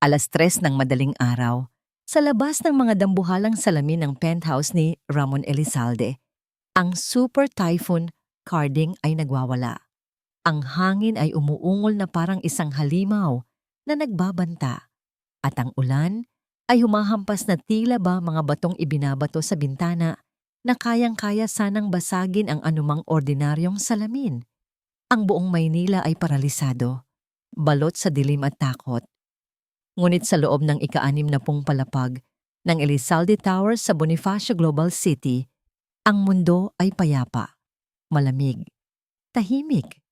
3:00 ng madaling araw, sa labas ng mga dambuhalang salamin ng penthouse ni Ramon Elizalde, ang super typhoon Carding ay nagwawala. Ang hangin ay umuungol na parang isang halimaw na nagbabanta at ang ulan ay humahampas na tila ba mga batong ibinabato sa bintana na kayang-kaya sanang basagin ang anumang ordinaryong salamin. Ang buong Maynila ay paralisado, balot sa dilim at takot. Ngunit sa loob ng ika-60 palapag ng Elizalde Towers sa Bonifacio Global City, ang mundo ay payapa, malamig, tahimik.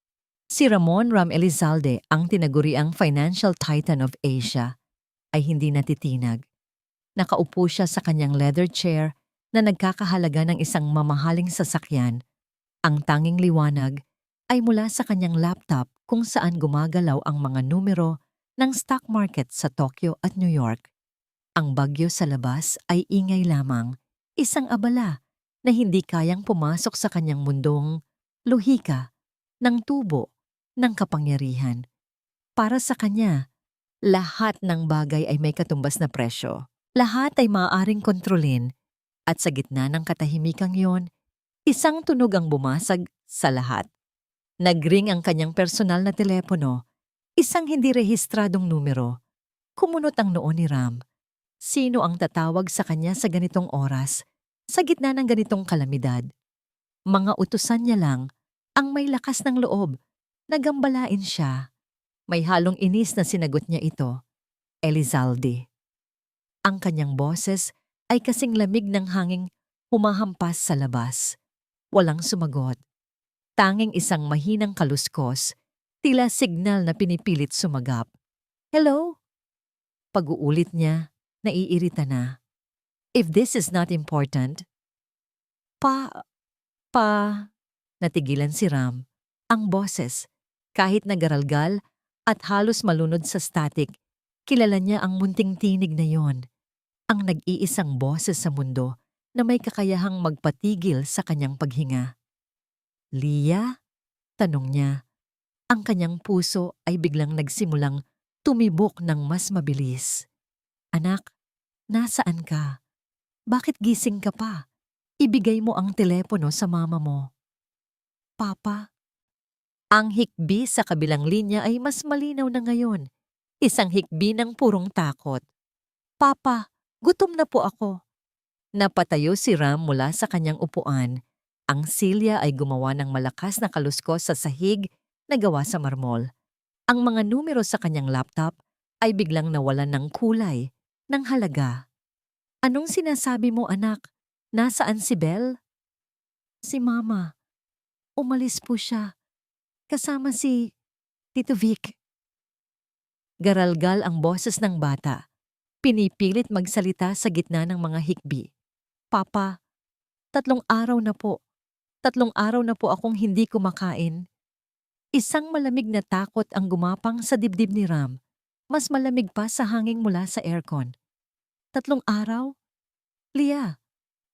Si Ram Elizalde, ang tinaguriang financial titan of Asia, ay hindi natitinag. Nakaupo siya sa kanyang leather chair na nagkakahalaga ng isang mamahaling sasakyan. Ang tanging liwanag ay mula sa kanyang laptop kung saan gumagalaw ang mga numero ng stock market sa Tokyo at New York. Ang bagyo sa labas ay ingay lamang, isang abala na hindi kayang pumasok sa kanyang mundong lohika ng tubo ng kapangyarihan. Para sa kanya, lahat ng bagay ay may katumbas na presyo. Lahat ay maaaring kontrolin at sa gitna ng katahimikang yon, isang tunog ang bumasag sa lahat. Nagring ang kanyang personal na telepono, isang hindi rehistradong numero. Kumunot ang noo ni Ram. Sino ang tatawag sa kanya sa ganitong oras, sa gitna ng ganitong kalamidad? Mga utusan niya lang ang may lakas ng loob. Nagambalain siya. May halong inis na sinagot niya ito. Elizalde. Ang kanyang boses ay kasing lamig ng hanging humahampas sa labas. Walang sumagot. Tanging isang mahinang kaluskos, tila signal na pinipilit sumagap. Hello? Pag-uulit niya, naiirita na. If this is not important, pa, natigilan si Ram. Ang boses, kahit nagaralgal at halos malunod sa static, kilala niya ang munting tinig na yon. Ang nag-iisang boses sa mundo na may kakayahang magpatigil sa kanyang paghinga. Lia? Tanong niya. Ang kanyang puso ay biglang nagsimulang tumibok ng mas mabilis. Anak, nasaan ka? Bakit gising ka pa? Ibigay mo ang telepono sa mama mo. Papa? Ang hikbi sa kabilang linya ay mas malinaw na ngayon. Isang hikbi ng purong takot. Papa, gutom na po ako. Napatayo si Ram mula sa kanyang upuan. Ang silya ay gumawa ng malakas na kaluskos sa sahig na gawa sa marmol. Ang mga numero sa kanyang laptop ay biglang nawalan ng kulay, ng halaga. Anong sinasabi mo, anak? Nasaan si Belle? Si Mama. Umalis po siya. Kasama si Tito Vic. Garalgal ang boses ng bata. Pinipilit magsalita sa gitna ng mga hikbi. Papa, 3 araw na po. 3 araw na po akong hindi kumakain. Isang malamig na takot ang gumapang sa dibdib ni Ram. Mas malamig pa sa hangin mula sa aircon. 3 araw? Lia,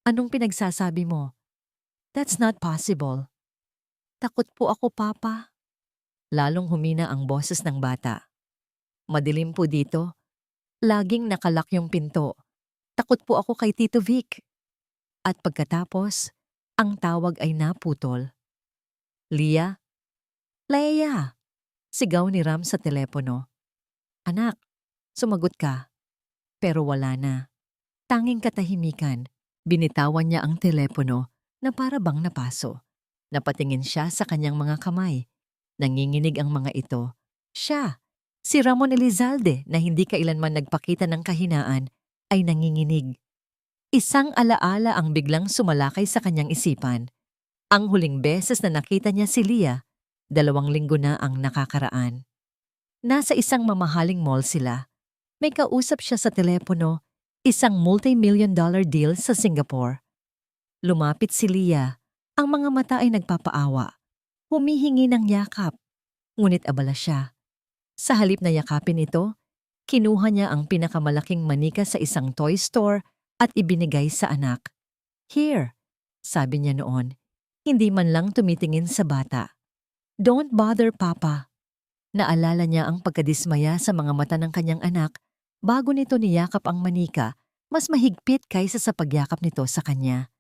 anong pinagsasabi mo? That's not possible. Takot po ako, Papa. Lalong humina ang boses ng bata. Madilim po dito. Laging nakalak yung pinto. Takot po ako kay Tito Vic. At pagkatapos, ang tawag ay naputol. Lia? Leia! Sigaw ni Ram sa telepono. Anak, sumagot ka. Pero wala na. Tanging katahimikan. Binitawan niya ang telepono na para bang napaso. Napatingin siya sa kanyang mga kamay. Nanginginig ang mga ito. Siya, si Ramon Elizalde na hindi kailanman nagpakita ng kahinaan, ay nanginginig. Isang alaala ang biglang sumalakay sa kanyang isipan. Ang huling beses na nakita niya si Lia, 2 linggo na ang nakakaraan. Nasa isang mamahaling mall sila. May kausap siya sa telepono, isang multi-million-dollar deal sa Singapore. Lumapit si Lia, ang mga mata ay nagpapaawa. Humihingi ng yakap, ngunit abala siya. Sa halip na yakapin ito, kinuha niya ang pinakamalaking manika sa isang toy store at ibinigay sa anak. Here, sabi niya noon, hindi man lang tumitingin sa bata. Don't bother, Papa. Naalala niya ang pagkadismaya sa mga mata ng kanyang anak Bago nito niyakap ang manika, mas mahigpit kaysa sa pagyakap nito sa kanya.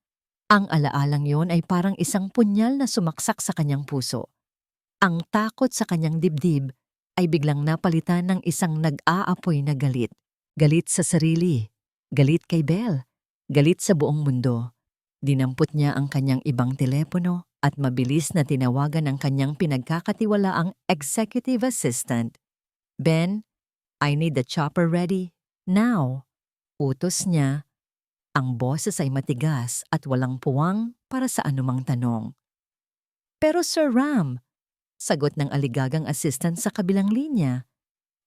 Ang alaalang yon ay parang isang punyal na sumaksak sa kanyang puso. Ang takot sa kanyang dibdib ay biglang napalitan ng isang nag-aapoy na galit. Galit sa sarili, galit kay Belle, galit sa buong mundo. Dinampot niya ang kanyang ibang telepono at mabilis na tinawagan ang kanyang pinagkakatiwalaang executive assistant. Ben, I need the chopper ready. Now. Utos niya. Ang boses ay matigas at walang puwang para sa anumang tanong. Pero Sir Ram, sagot ng aligagang assistant sa kabilang linya.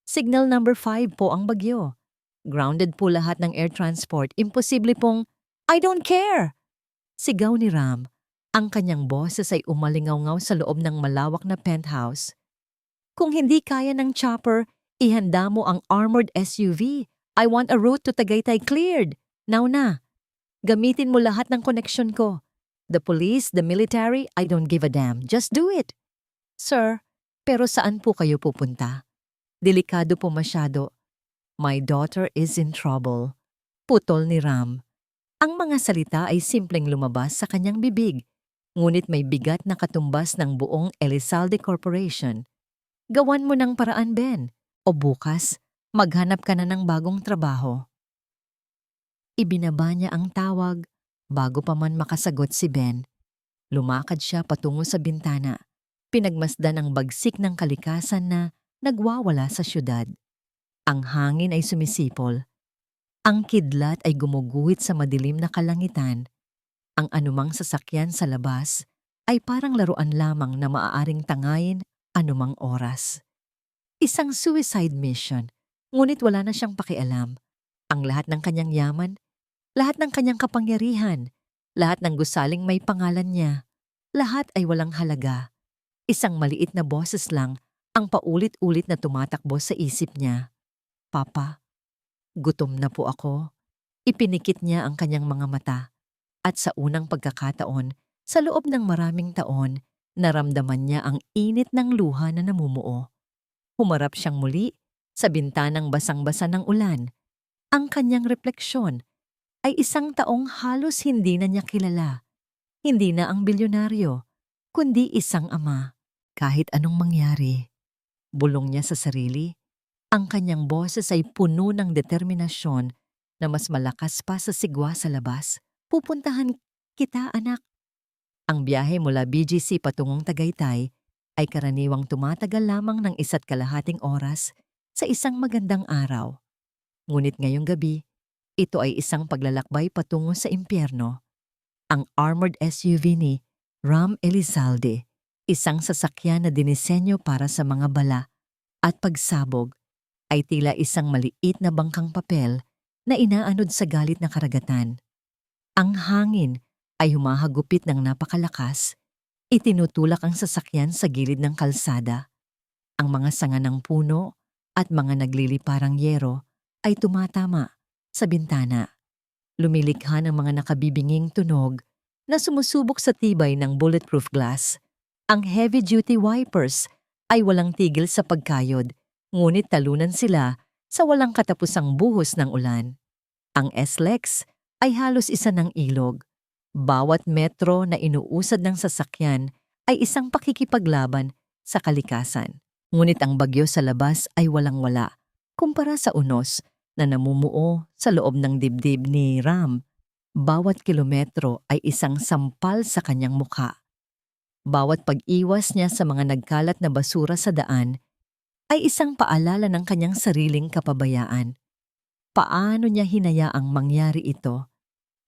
Signal number 5 po ang bagyo. Grounded po lahat ng air transport. Imposible pong, I don't care! Sigaw ni Ram. Ang kanyang boses ay umalingaw-ngaw sa loob ng malawak na penthouse. Kung hindi kaya ng chopper, ihanda mo ang armored SUV. I want a route to Tagaytay cleared. Now na. Gamitin mo lahat ng koneksyon ko. The police, the military, I don't give a damn. Just do it. Sir, pero saan po kayo pupunta? Delikado po masyado. My daughter is in trouble. Putol ni Ram. Ang mga salita ay simpleng lumabas sa kanyang bibig, ngunit may bigat na katumbas ng buong Elizalde Corporation. Gawan mo ng paraan, Ben, o bukas, maghanap ka na ng bagong trabaho. Ibinaba niya ang tawag bago pa man makasagot si Ben. Lumakad siya patungo sa bintana. Pinagmasdan ang bagsik ng kalikasan na nagwawala sa syudad. Ang hangin ay sumisipol. Ang kidlat ay gumuguhit sa madilim na kalangitan. Ang anumang sasakyan sa labas ay parang laruan lamang na maaaring tangayin anumang oras. Isang suicide mission, ngunit wala na siyang pakialam. Ang lahat ng kanyang yaman, lahat ng kanyang kapangyarihan, lahat ng gusaling may pangalan niya, lahat ay walang halaga. Isang maliit na boses lang ang paulit-ulit na tumatakbo sa isip niya. Papa, gutom na po ako. Ipinikit niya ang kanyang mga mata. At sa unang pagkakataon, sa loob ng maraming taon, naramdaman niya ang init ng luha na namumuo. Humarap siyang muli sa bintanang basang-basa ng ulan. Ang kanyang refleksyon ay isang taong halos hindi na niya kilala. Hindi na ang bilyonaryo, kundi isang ama. Kahit anong mangyari, bulong niya sa sarili, ang kanyang boses ay puno ng determinasyon na mas malakas pa sa sigwa sa labas. Pupuntahan kita, anak. Ang biyahe mula BGC patungong Tagaytay ay karaniwang tumatagal lamang ng 1.5 oras sa isang magandang araw. Ngunit ngayong gabi, ito ay isang paglalakbay patungo sa impyerno. Ang armored SUV ni Ram Elizalde, isang sasakyan na dinisenyo para sa mga bala at pagsabog, ay tila isang maliit na bangkang papel na inaanod sa galit na karagatan. Ang hangin ay humahagupit ng napakalakas, itinutulak ang sasakyan sa gilid ng kalsada. Ang mga sanga ng puno at mga nagliliparang yero ay tumatama sa bintana. Lumilikha ng mga nakabibinging tunog na sumusubok sa tibay ng bulletproof glass. Ang heavy-duty wipers ay walang tigil sa pagkayod, ngunit talunan sila sa walang katapusang buhos ng ulan. Ang SLEX ay halos isa ng ilog. Bawat metro na inuusad ng sasakyan ay isang pakikipaglaban sa kalikasan. Ngunit ang bagyo sa labas ay walang-wala kumpara sa unos na namumuo sa loob ng dibdib ni Ram. Bawat kilometro ay isang sampal sa kanyang mukha. Bawat pag-iwas niya sa mga nagkalat na basura sa daan ay isang paalala ng kanyang sariling kapabayaan. Paano niya hinayaang mangyari ito?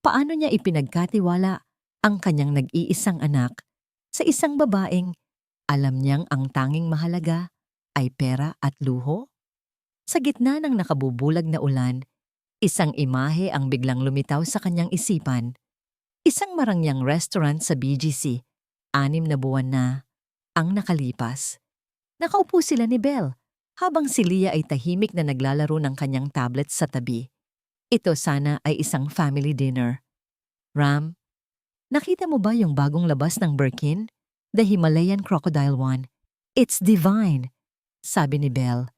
Paano niya ipinagkatiwala ang kanyang nag-iisang anak sa isang babaeng alam niyang ang tanging mahalaga ay pera at luho? Sa gitna ng nakabubulag na ulan, isang imahe ang biglang lumitaw sa kanyang isipan. Isang marangyang restaurant sa BGC, 6 na buwan na ang nakalipas. Nakaupo sila ni Belle, habang si Leah ay tahimik na naglalaro ng kanyang tablet sa tabi. Ito sana ay isang family dinner. Ram, nakita mo ba yung bagong labas ng Birkin? The Himalayan Crocodile one. It's divine, sabi ni Belle.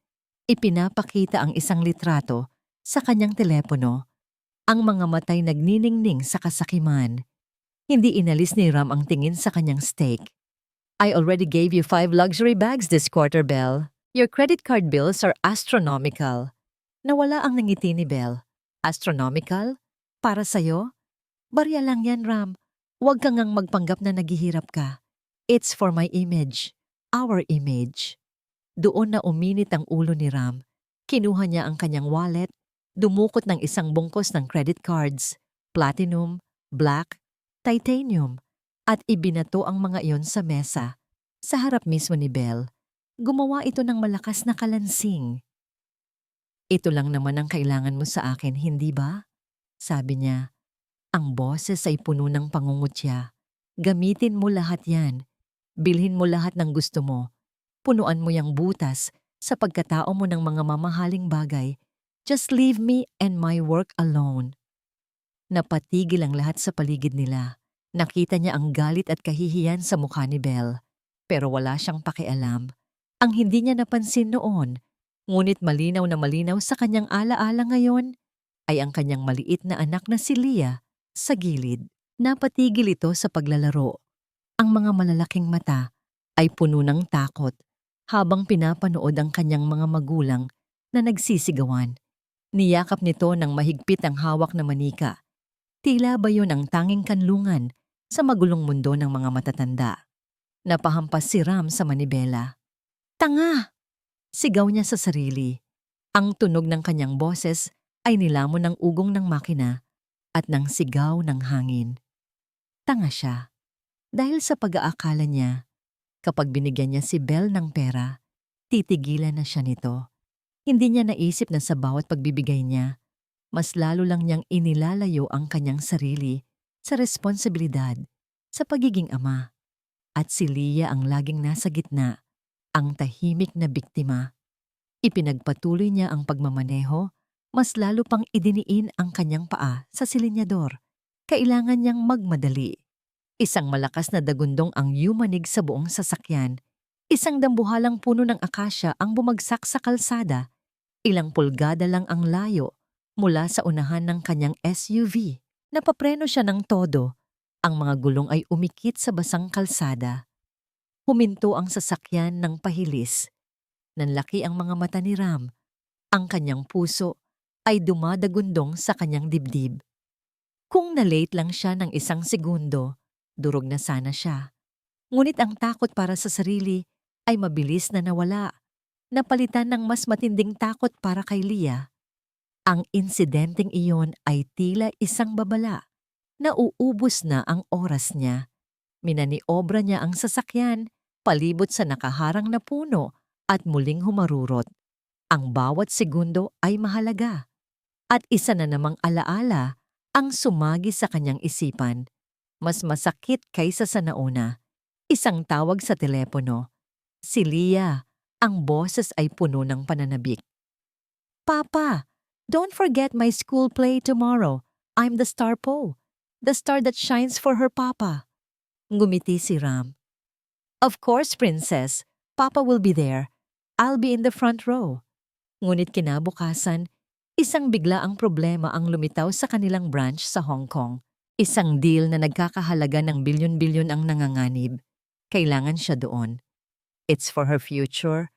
Ipinapakita ang isang litrato Sa kanyang telepono, ang mga matay nagniningning sa kasakiman. Hindi inalis ni Ram ang tingin sa kanyang steak. I already gave you 5 luxury bags this quarter, Belle. Your credit card bills are astronomical. Nawala ang nangiti ni Belle. Astronomical? Para sa'yo? Barya lang yan, Ram. Huwag ka ngang magpanggap na naghihirap ka. It's for my image. Our image. Doon na uminit ang ulo ni Ram. Kinuha niya ang kanyang wallet, dumukot ng isang bungkos ng credit cards, platinum, black, titanium, at ibinato ang mga iyon sa mesa. Sa harap mismo ni Belle, gumawa ito ng malakas na kalansing. Ito lang naman ang kailangan mo sa akin, hindi ba? Sabi niya. Ang boses ay puno ng pangungutya. Gamitin mo lahat yan. Bilhin mo lahat ng gusto mo. Punuan mo yang butas sa pagkatao mo ng mga mamahaling bagay. Just leave me and my work alone. Napatigil ang lahat sa paligid nila. Nakita niya ang galit at kahihiyan sa mukha ni Belle. Pero wala siyang pakialam. Ang hindi niya napansin noon, ngunit malinaw na malinaw sa kanyang alaala ngayon, ay ang kanyang maliit na anak na si Leah sa gilid. Napatigil ito sa paglalaro. Ang mga malalaking mata ay puno ng takot habang pinapanood ang kanyang mga magulang na nagsisigawan. Niyakap nito ng mahigpit ang hawak na manika. Tila ba yun ang tanging kanlungan sa magulong mundo ng mga matatanda? Napahampas si Ram sa manibela. Tanga! Sigaw niya sa sarili. Ang tunog ng kanyang boses ay nilamon ng ugong ng makina at ng sigaw ng hangin. Tanga siya. Dahil sa pag-aakala niya, kapag binigyan niya si Belle ng pera, titigilan na siya nito. Hindi niya naisip na sa bawat pagbibigay niya, mas lalo lang niyang inilalayo ang kanyang sarili sa responsibilidad sa pagiging ama. At si Leah ang laging nasa gitna, ang tahimik na biktima. Ipinagpatuloy niya ang pagmamaneho, mas lalo pang idiniin ang kanyang paa sa silinyador. Kailangan niyang magmadali. Isang malakas na dagundong ang yumanig sa buong sasakyan. Isang dambuhalang puno ng akasya ang bumagsak sa kalsada. Ilang pulgada lang ang layo mula sa unahan ng kanyang SUV. Napapreno siya ng todo. Ang mga gulong ay umikit sa basang kalsada. Huminto ang sasakyan ng pahilis. Nanlaki ang mga mata ni Ram. Ang kanyang puso ay dumadagundong sa kanyang dibdib. Kung na-late lang siya ng 1 segundo, durog na sana siya. Ngunit ang takot para sa sarili ay mabilis na nawala. Napalitan ng mas matinding takot para kay Leah. Ang insidenteng iyon ay tila isang babala. Nauubos na ang oras niya. Minaniobra niya ang sasakyan, palibot sa nakaharang na puno at muling humarurot. Ang bawat segundo ay mahalaga. At isa na namang alaala ang sumagi sa kanyang isipan. Mas masakit kaysa sa nauna. Isang tawag sa telepono. Si Leah. Ang boses ay puno ng pananabik. Papa, don't forget my school play tomorrow. I'm the star po. The star that shines for her papa. Ngumiti si Ram. Of course, princess. Papa will be there. I'll be in the front row. Ngunit kinabukasan, isang biglaang problema ang lumitaw sa kanilang branch sa Hong Kong. Isang deal na nagkakahalaga ng bilyon-bilyon ang nanganganib. Kailangan siya doon. It's for her future.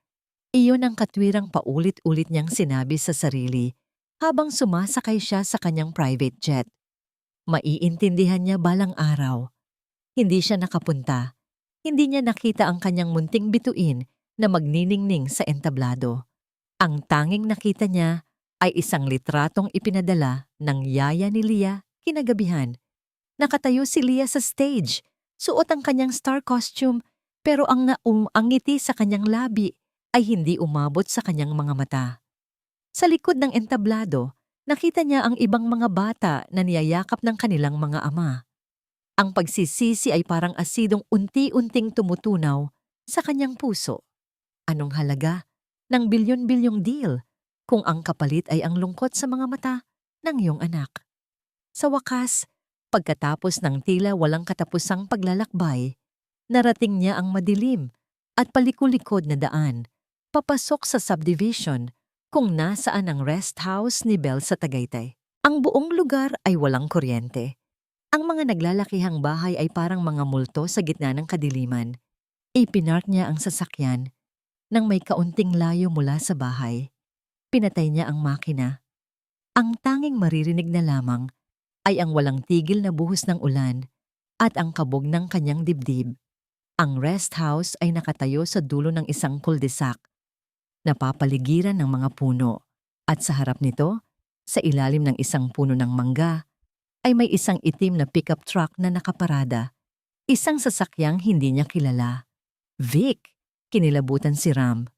Iyon ang katwirang paulit-ulit niyang sinabi sa sarili habang sumasakay siya sa kanyang private jet. Maiintindihan niya balang araw. Hindi siya nakapunta. Hindi niya nakita ang kanyang munting bituin na magniningning sa entablado. Ang tanging nakita niya ay isang litratong ipinadala ng yaya ni Leah kinagabihan. Nakatayo si Leah sa stage, suot ang kanyang star costume, pero ang ngiti sa kanyang labi ay hindi umabot sa kanyang mga mata. Sa likod ng entablado, nakita niya ang ibang mga bata na niyayakap ng kanilang mga ama. Ang pagsisisi ay parang asidong unti-unting tumutunaw sa kanyang puso. Anong halaga ng bilyon-bilyong deal kung ang kapalit ay ang lungkot sa mga mata ng iyong anak? Sa wakas, pagkatapos ng tila walang katapusang paglalakbay, narating niya ang madilim at palikulikod na daan, papasok sa subdivision kung nasaan ang rest house ni Belle sa Tagaytay. Ang buong lugar ay walang kuryente. Ang mga naglalakihang bahay ay parang mga multo sa gitna ng kadiliman. Ipinark niya ang sasakyan nang may kaunting layo mula sa bahay. Pinatay niya ang makina. Ang tanging maririnig na lamang ay ang walang tigil na buhos ng ulan at ang kabog ng kanyang dibdib. Ang rest house ay nakatayo sa dulo ng isang cul-de-sac, napapaligiran ng mga puno, at sa harap nito, sa ilalim ng isang puno ng mangga, ay may isang itim na pickup truck na nakaparada. Isang sasakyang hindi niya kilala. Vic, kinilabutan si Ram.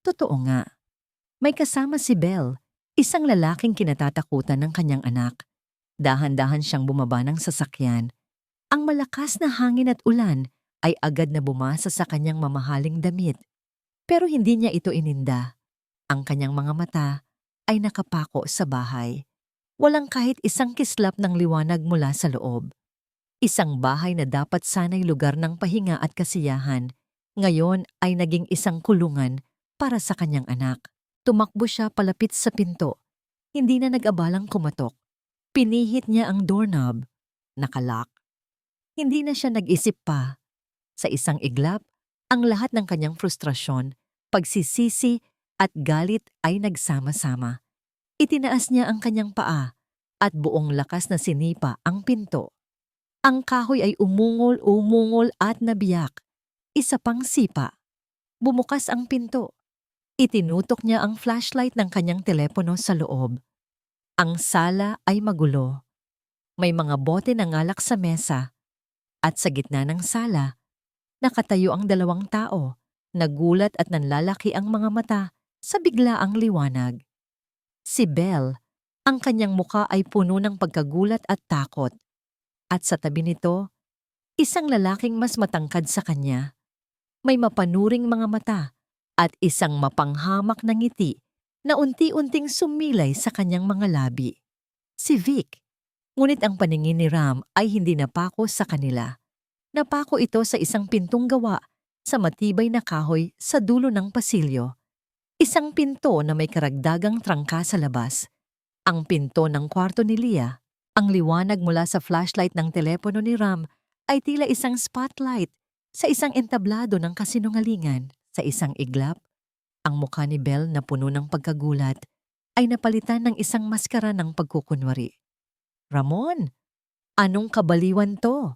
Totoo nga. May kasama si Belle, isang lalaking kinatatakutan ng kanyang anak. Dahan-dahan siyang bumaba ng sasakyan. Ang malakas na hangin at ulan ay agad na bumasa sa kanyang mamahaling damit. Pero hindi niya ito ininda. Ang kanyang mga mata ay nakapako sa bahay. Walang kahit isang kislap ng liwanag mula sa loob. Isang bahay na dapat sana'y lugar ng pahinga at kasiyahan, ngayon ay naging isang kulungan para sa kanyang anak. Tumakbo siya palapit sa pinto. Hindi na nag-abalang kumatok. Pinihit niya ang doorknob. Nakalock. Hindi na siya nag-isip pa. Sa isang iglap, ang lahat ng kanyang frustrasyon, pagsisisi at galit ay nagsama-sama. Itinaas niya ang kanyang paa at buong lakas na sinipa ang pinto. Ang kahoy ay umungol at nabiyak. Isa pang sipa. Bumukas ang pinto. Itinutok niya ang flashlight ng kanyang telepono sa loob. Ang sala ay magulo. May mga bote ng alak sa mesa. At sa gitna ng sala, nakatayo ang dalawang tao. Nagulat at nanlalaki ang mga mata sa biglaang liwanag. Si Belle, ang kanyang muka ay puno ng pagkagulat at takot. At sa tabi nito, isang lalaking mas matangkad sa kanya. May mapanuring mga mata at isang mapanghamak na ngiti na unti-unting sumilay sa kanyang mga labi. Si Vic. Ngunit ang paningin ni Ram ay hindi napako sa kanila. Napako ito sa isang pintong gawa sa matibay na kahoy sa dulo ng pasilyo. Isang pinto na may karagdagang trangka sa labas. Ang pinto ng kwarto ni Leah. Ang liwanag mula sa flashlight ng telepono ni Ram ay tila isang spotlight sa isang entablado ng kasinungalingan. Sa isang iglap, ang mukha ni Belle na puno ng pagkagulat ay napalitan ng isang maskara ng pagkukunwari. "Ramon, anong kabaliwan to?"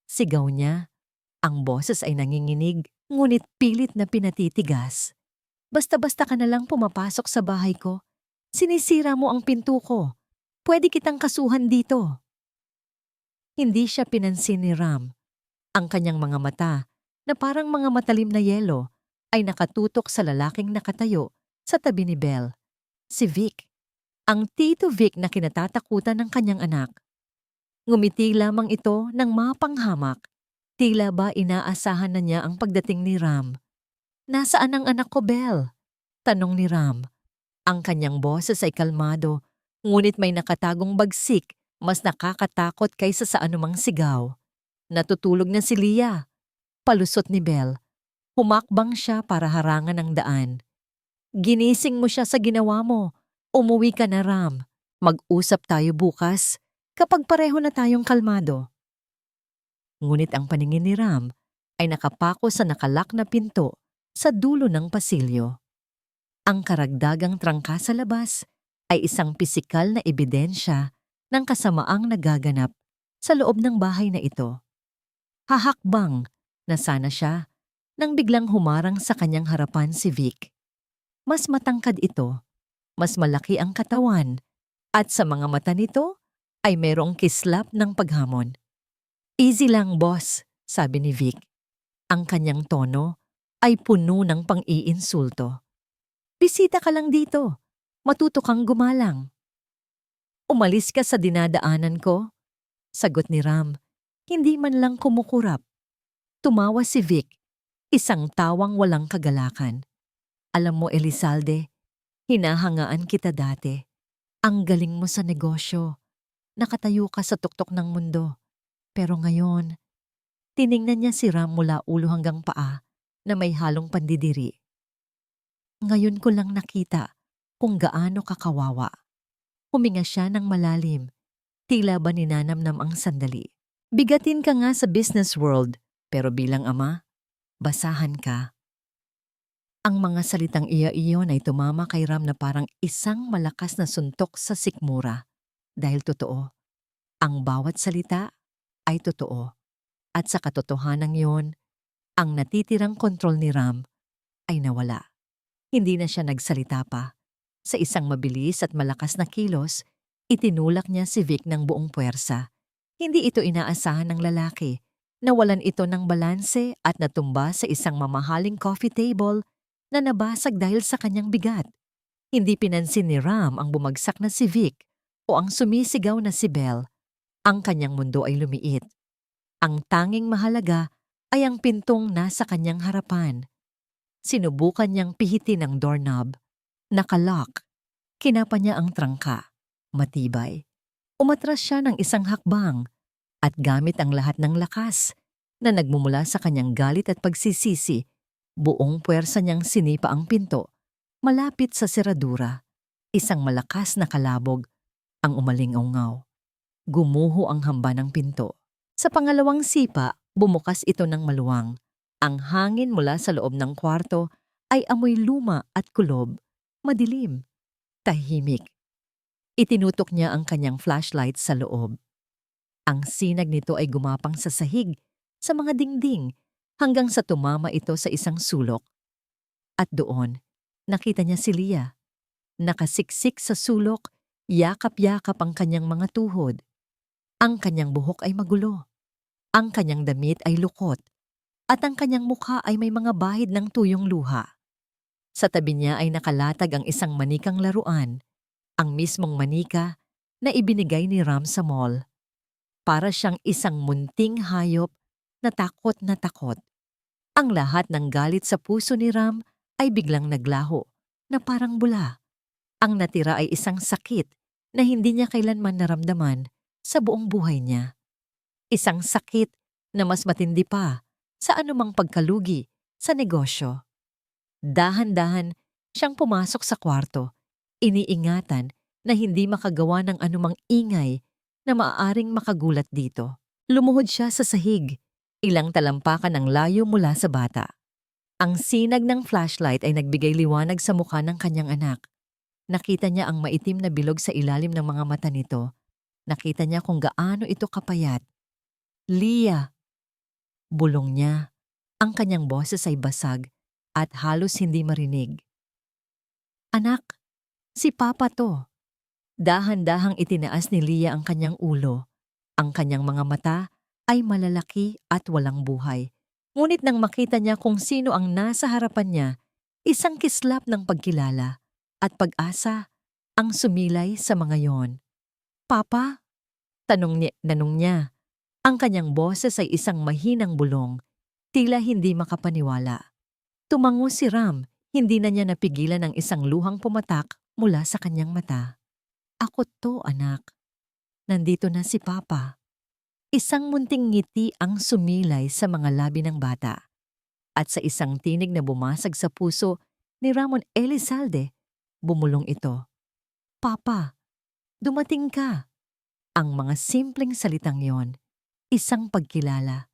Sigaw niya. Ang boses ay nanginginig, ngunit pilit na pinatitigas. "Basta-basta ka na lang pumapasok sa bahay ko. Sinisira mo ang pinto ko. Pwede kitang kasuhan dito." Hindi siya pinansin ni Ram. Ang kanyang mga mata, na parang mga matalim na yelo, ay nakatutok sa lalaking nakatayo sa tabi ni Belle. Si Vic. Ang Tito Vic na kinatatakutan ng kanyang anak. Ngumiti lamang ito ng mapanghamak. Tila ba inaasahan na niya ang pagdating ni Ram. "Nasaan ang anak ko, Belle?" tanong ni Ram. Ang kanyang boses ay kalmado, ngunit may nakatagong bagsik, mas nakakatakot kaysa sa anumang sigaw. "Natutulog na si Leah." Palusot ni Belle. Humakbang siya para harangan ang daan. "Ginising mo siya sa ginawa mo. Umuwi ka na, Ram. Mag-usap tayo bukas, kapag pareho na tayong kalmado." Ngunit ang paningin ni Ram ay nakapako sa nakalak na pinto sa dulo ng pasilyo. Ang karagdagang trangka sa labas ay isang pisikal na ebidensya ng kasamaang nagaganap sa loob ng bahay na ito. Hahakbang na sana siya nang biglang humarang sa kanyang harapan si Vic. Mas matangkad ito, mas malaki ang katawan, at sa mga mata nito ay mayroong kislap ng paghamon. "Easy lang, boss," sabi ni Vic. Ang kanyang tono ay puno ng pang-iinsulto. "Bisita ka lang dito. Matuto kang gumalang." "Umalis ka sa dinadaanan ko," sagot ni Ram. Hindi man lang kumukurap. Tumawa si Vic, isang tawang walang kagalakan. "Alam mo, Elizalde, hinahangaan kita dati. Ang galing mo sa negosyo. Nakatayo ka sa tuktok ng mundo. Pero ngayon," tiningnan niya si Ram mula ulo hanggang paa na may halong pandidiri. "Ngayon ko lang nakita kung gaano kakawawa. Huminga siya ng malalim, tila ba ninanamnam ang sandali. Bigatin ka nga sa business world, pero bilang ama, basahan ka. Ang mga salitang iyon ay tumama kay Ram na parang isang malakas na suntok sa sikmura. Dahil totoo, ang bawat salita ay totoo. At sa katotohanan yon, ang natitirang kontrol ni Ram ay nawala. Hindi na siya nagsalita pa. Sa isang mabilis at malakas na kilos, itinulak niya si Vic ng buong puwersa. Hindi ito inaasahan ng lalaki. Nawalan ito ng balanse at natumba sa isang mamahaling coffee table na nabasag dahil sa kanyang bigat. Hindi pinansin ni Ram ang bumagsak na si Vic o ang sumisigaw na si Belle. Ang kanyang mundo ay lumiit. Ang tanging mahalaga ay ang pintong nasa kanyang harapan. Sinubukan niyang pihitin ang doorknob. Nakalock. Kinapa niya ang trangka. Matibay. Umatras siya ng isang hakbang at gamit ang lahat ng lakas na nagmumula sa kanyang galit at pagsisisi, buong puwersa niyang sinipa ang pinto, malapit sa seradura. Isang malakas na kalabog ang umalingaw. Gumuho ang hamba ng pinto. Sa pangalawang sipa, bumukas ito ng maluwang. Ang hangin mula sa loob ng kwarto ay amoy luma at kulob, madilim, tahimik. Itinutok niya ang kanyang flashlight sa loob. Ang sinag nito ay gumapang sa sahig, sa mga dingding, hanggang sa tumama ito sa isang sulok. At doon, nakita niya si Leah. Nakasiksik sa sulok, yakap-yakap ang kanyang mga tuhod. Ang kanyang buhok ay magulo. Ang kanyang damit ay lukot. At ang kanyang mukha ay may mga bahid ng tuyong luha. Sa tabi niya ay nakalatag ang isang manikang laruan, ang mismong manika na ibinigay ni Ram sa mall. Para siyang isang munting hayop na takot na takot. Ang lahat ng galit sa puso ni Ram ay biglang naglaho na parang bula. Ang natira ay isang sakit na hindi niya kailanman naramdaman sa buong buhay niya. Isang sakit na mas matindi pa sa anumang pagkalugi sa negosyo. Dahan-dahan siyang pumasok sa kwarto, iniingatan na hindi makagawa ng anumang ingay na maaaring makagulat dito. Lumuhod siya sa sahig, ilang talampakan ang layo mula sa bata. Ang sinag ng flashlight ay nagbigay liwanag sa mukha ng kanyang anak. Nakita niya ang maitim na bilog sa ilalim ng mga mata nito. Nakita niya kung gaano ito kapayat. Leah! Bulong niya. Ang kanyang boses ay basag at halos hindi marinig. Anak, si Papa to. Dahan-dahang itinaas ni Leah ang kanyang ulo. Ang kanyang mga mata ay malalaki at walang buhay. Ngunit nang makita niya kung sino ang nasa harapan niya, isang kislap ng pagkilala at pag-asa ang sumilay sa mga yon. Papa? Tanong niya. Ang kanyang boses ay isang mahinang bulong, tila hindi makapaniwala. Tumango si Ram, hindi na niya napigilan ang isang luhang pumatak mula sa kanyang mata. Ako to, anak. Nandito na si Papa. Isang munting ngiti ang sumilay sa mga labi ng bata. At sa isang tinig na bumasag sa puso ni Ramon Elizalde, bumulong ito. Papa, dumating ka. Ang mga simpleng salitang yon, isang pagkilala,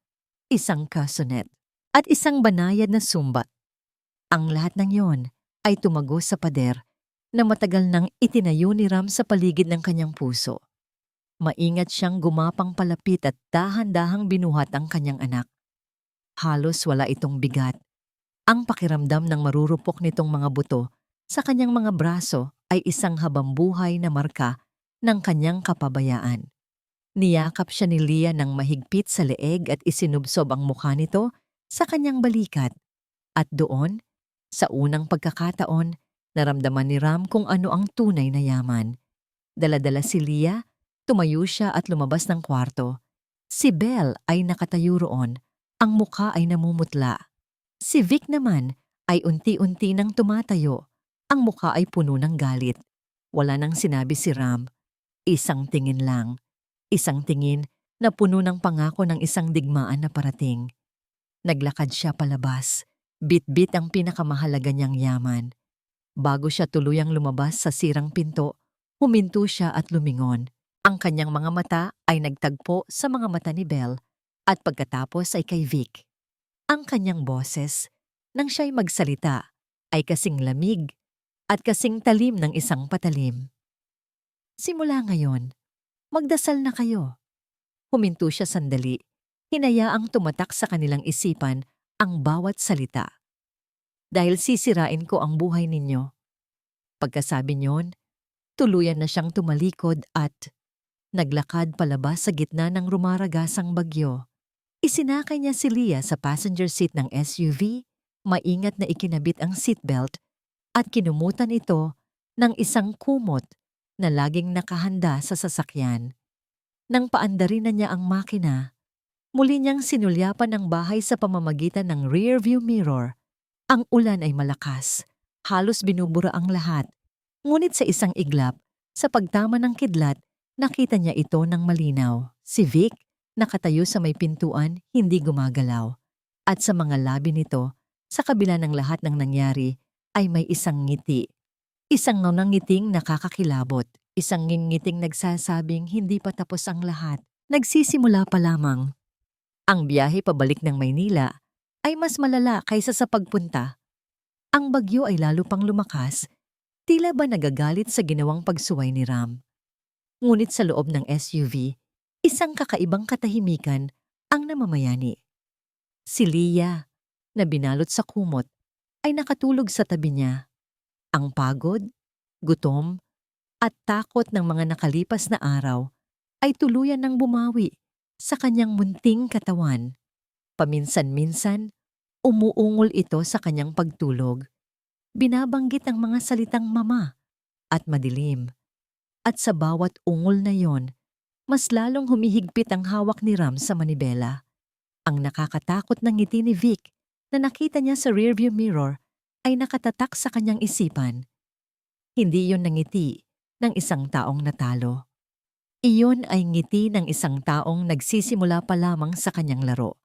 isang kasunet, at isang banayad na sumbat. Ang lahat ng yon ay tumago sa pader na matagal nang itinayo ni Ram sa paligid ng kanyang puso. Maingat siyang gumapang palapit at dahan-dahang binuhat ang kanyang anak. Halos wala itong bigat. Ang pakiramdam ng marurupok nitong mga buto sa kanyang mga braso ay isang habambuhay na marka ng kanyang kapabayaan. Niyakap siya ni Leah ng mahigpit sa leeg at isinubsob ang mukha nito sa kanyang balikat. At doon, sa unang pagkakataon, naramdaman ni Ram kung ano ang tunay na yaman. Dala-dala si Leah, tumayo siya at lumabas ng kwarto. Si Belle ay nakatayo roon, ang mukha ay namumutla. Si Vic naman ay unti-unti nang tumatayo, ang mukha ay puno ng galit. Wala nang sinabi si Ram, isang tingin lang. Isang tingin na puno ng pangako ng isang digmaan na parating. Naglakad siya palabas, bit-bit ang pinakamahalaga niyang yaman. Bago siya tuluyang lumabas sa sirang pinto, huminto siya at lumingon. Ang kanyang mga mata ay nagtagpo sa mga mata ni Belle at pagkatapos ay kay Vic. Ang kanyang boses, nang siya'y magsalita, ay kasing lamig at kasing talim ng isang patalim. Simula ngayon, magdasal na kayo. Huminto siya sandali, hinayaang tumatak sa kanilang isipan ang bawat salita. Dahil sisirain ko ang buhay ninyo. Pagkasabi niyon, tuluyan na siyang tumalikod at naglakad palabas sa gitna ng rumaragasang bagyo. Isinakay niya si Leah sa passenger seat ng SUV, maingat na ikinabit ang seatbelt at kinumutan ito ng isang kumot na laging nakahanda sa sasakyan. Nang paandarin na niya ang makina, muli niyang sinulyapan ang bahay sa pamamagitan ng rearview mirror. Ang ulan ay malakas, halos binubura ang lahat. Ngunit sa isang iglap, sa pagtama ng kidlat, nakita niya ito ng malinaw. Si Vic, nakatayo sa may pintuan, hindi gumagalaw. At sa mga labi nito, sa kabila ng lahat ng nangyari, ay may isang ngiti. Isang nangiting nakakakilabot. Isang ngingiting nagsasabing hindi pa tapos ang lahat. Nagsisimula pa lamang. Ang biyahe pabalik ng Maynila ay mas malala kaysa sa pagpunta. Ang bagyo ay lalo pang lumakas, tila ba nagagalit sa ginawang pagsuway ni Ram. Ngunit sa loob ng SUV, isang kakaibang katahimikan ang namamayani. Si Leah, na binalot sa kumot, ay nakatulog sa tabi niya. Ang pagod, gutom, at takot ng mga nakalipas na araw ay tuluyan ng bumawi sa kanyang munting katawan. Paminsan-minsan, umuungol ito sa kanyang pagtulog. Binabanggit ang mga salitang mama at madilim. At sa bawat ungol na yon, mas lalong humihigpit ang hawak ni Ram sa manibela. Ang nakakatakot na ngiti ni Vic na nakita niya sa rearview mirror ay nakatatak sa kanyang isipan. Hindi yon nangiti ng isang taong natalo. Iyon ay ngiti ng isang taong nagsisimula pa lamang sa kanyang laro.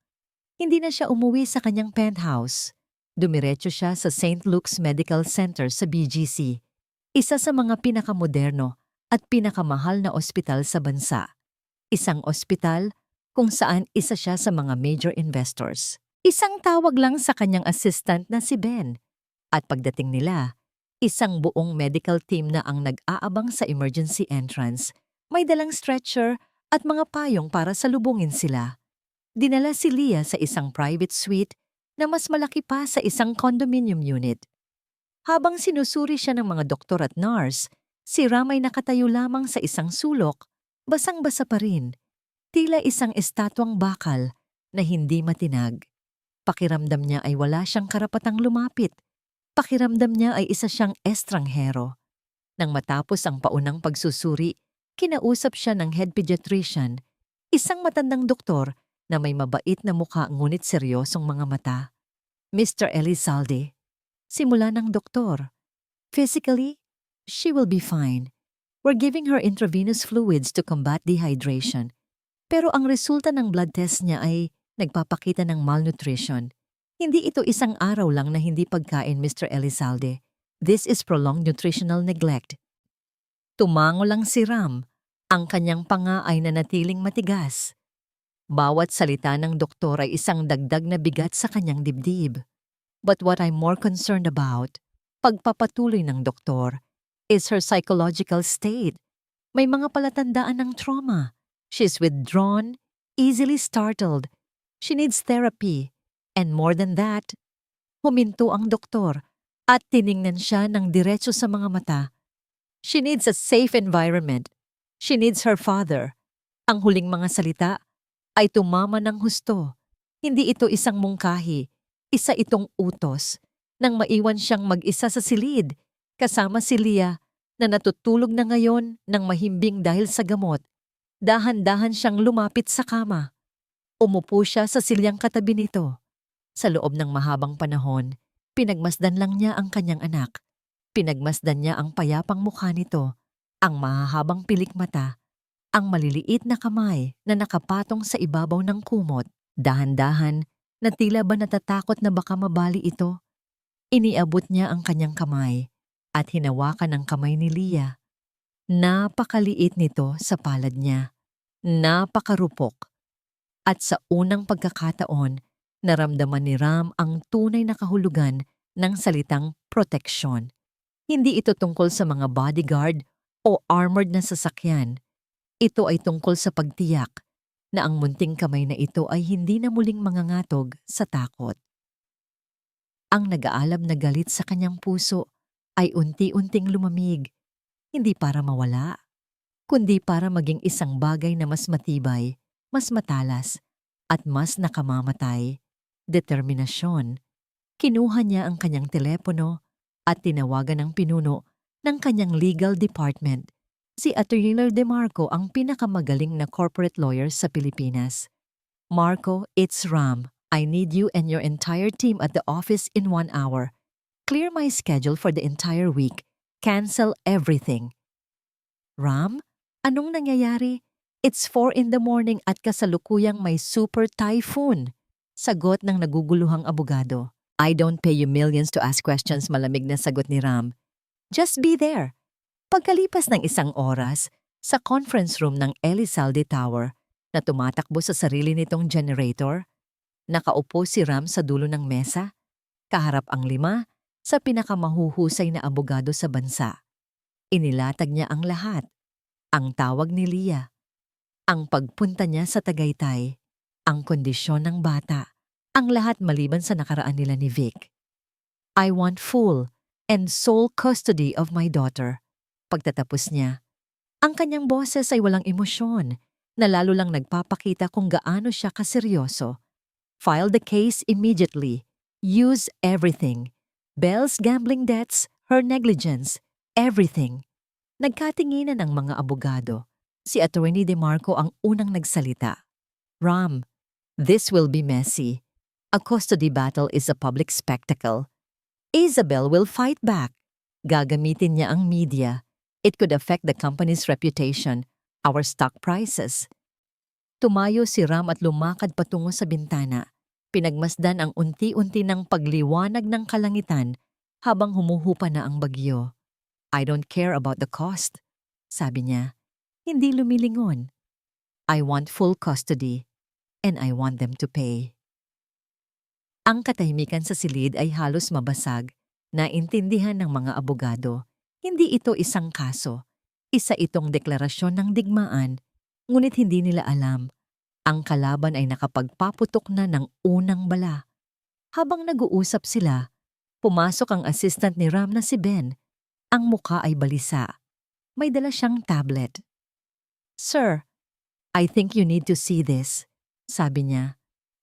Hindi na siya umuwi sa kanyang penthouse. Dumiretso siya sa St. Luke's Medical Center sa BGC, isa sa mga pinakamoderno at pinakamahal na ospital sa bansa. Isang ospital kung saan isa siya sa mga major investors. Isang tawag lang sa kanyang assistant na si Ben. At pagdating nila, isang buong medical team na ang nag-aabang sa emergency entrance, may dalang stretcher at mga payong para salubungin sila. Dinala si Leah sa isang private suite na mas malaki pa sa isang condominium unit. Habang sinusuri siya ng mga doktor at nurse, si Ram ay nakatayo lamang sa isang sulok, basang-basa pa rin, tila isang estatwang bakal na hindi matinag. Pakiramdam niya ay wala siyang karapatang lumapit. Pakiramdam niya ay isa siyang estranghero. Nang matapos ang paunang pagsusuri, kinausap siya ng head pediatrician, isang matandang doktor na may mabait na mukha ngunit seryosong mga mata. Mr. Elizalde, simula ng doktor. Physically, she will be fine. We're giving her intravenous fluids to combat dehydration. Pero ang resulta ng blood test niya ay nagpapakita ng malnutrition. Hindi ito isang araw lang na hindi pagkain, Mr. Elizalde. This is prolonged nutritional neglect. Tumango lang si Ram. Ang kanyang panga ay nanatiling matigas. Bawat salita ng doktor ay isang dagdag na bigat sa kanyang dibdib. But what I'm more concerned about, pagpapatuloy ng doktor, is her psychological state. May mga palatandaan ng trauma. She's withdrawn, easily startled. She needs therapy. And more than that, huminto ang doktor at tiningnan siya ng diretso sa mga mata. She needs a safe environment. She needs her father. Ang huling mga salita ay tumama ng husto. Hindi ito isang mungkahi, isa itong utos, nang maiwan siyang mag-isa sa silid, kasama si Leah na natutulog na ngayon ng mahimbing dahil sa gamot. Dahan-dahan siyang lumapit sa kama. Umupo siya sa silyang katabi nito. Sa loob ng mahabang panahon, pinagmasdan lang niya ang kanyang anak. Pinagmasdan niya ang payapang mukha nito, ang mahahabang pilik mata, ang maliliit na kamay na nakapatong sa ibabaw ng kumot. Dahan-dahan na tila ba natatakot na baka mabali ito. Iniabot niya ang kanyang kamay. at hinawakan ang kamay ni Leah. Napakaliit nito sa palad niya. Napakarupok. At sa unang pagkakataon, naramdaman ni Ram ang tunay na kahulugan ng salitang proteksyon. Hindi ito tungkol sa mga bodyguard o armored na sasakyan. Ito ay tungkol sa pagtiyak na ang munting kamay na ito ay hindi na muling mangangatog sa takot. Ang nag-aalab na galit sa kanyang puso ay unti-unting lumamig, hindi para mawala, kundi para maging isang bagay na mas matibay, mas matalas, at mas nakamamatay. Determinasyon. Kinuha niya ang kanyang telepono at tinawagan ang pinuno ng kanyang legal department. Si Attorney De Marco ang pinakamagaling na corporate lawyer sa Pilipinas. Marco, it's Ram. I need you and your entire team at the office in 1 hour. Clear my schedule for the entire week. Cancel everything. Ram, anong nangyayari? It's 4 in the morning at kasalukuyang may super typhoon. Sagot ng naguguluhang abogado. I don't pay you millions to ask questions, malamig na sagot ni Ram. Just be there. Pagkalipas ng 1 oras, sa conference room ng Elizalde Tower na tumatakbo sa sarili nitong generator, nakaupo si Ram sa dulo ng mesa, kaharap ang 5 sa pinakamahuhusay na abogado sa bansa. Inilatag niya ang lahat, ang tawag ni Leah, ang pagpunta niya sa Tagaytay, ang kondisyon ng bata, ang lahat maliban sa nakaraan nila ni Vic. I want full and sole custody of my daughter. Pagtatapos niya, ang kanyang boses ay walang emosyon na lalo lang nagpapakita kung gaano siya kaseryoso. File the case immediately. Use everything. Belle's gambling debts, her negligence, everything. Nagkatinginan ang mga abogado. Si Attorney De Marco ang unang nagsalita. Ram, this will be messy. A custody battle is a public spectacle. Isabel will fight back. Gagamitin niya ang media. It could affect the company's reputation, our stock prices. Tumayo si Ram at lumakad patungo sa bintana. Pinagmasdan ang unti-unti ng pagliwanag ng kalangitan habang humuhupa na ang bagyo. I don't care about the cost, sabi niya. Hindi lumilingon. I want full custody, and I want them to pay. Ang katahimikan sa silid ay halos mabasag, naintindihan ng mga abogado. Hindi ito isang kaso. Isa itong deklarasyon ng digmaan, ngunit hindi nila alam. Ang kalaban ay nakapagpaputok na ng unang bala. Habang nag-uusap sila, pumasok ang assistant ni Ram na si Ben. Ang muka ay balisa. May dala siyang tablet. Sir, I think you need to see this, sabi niya.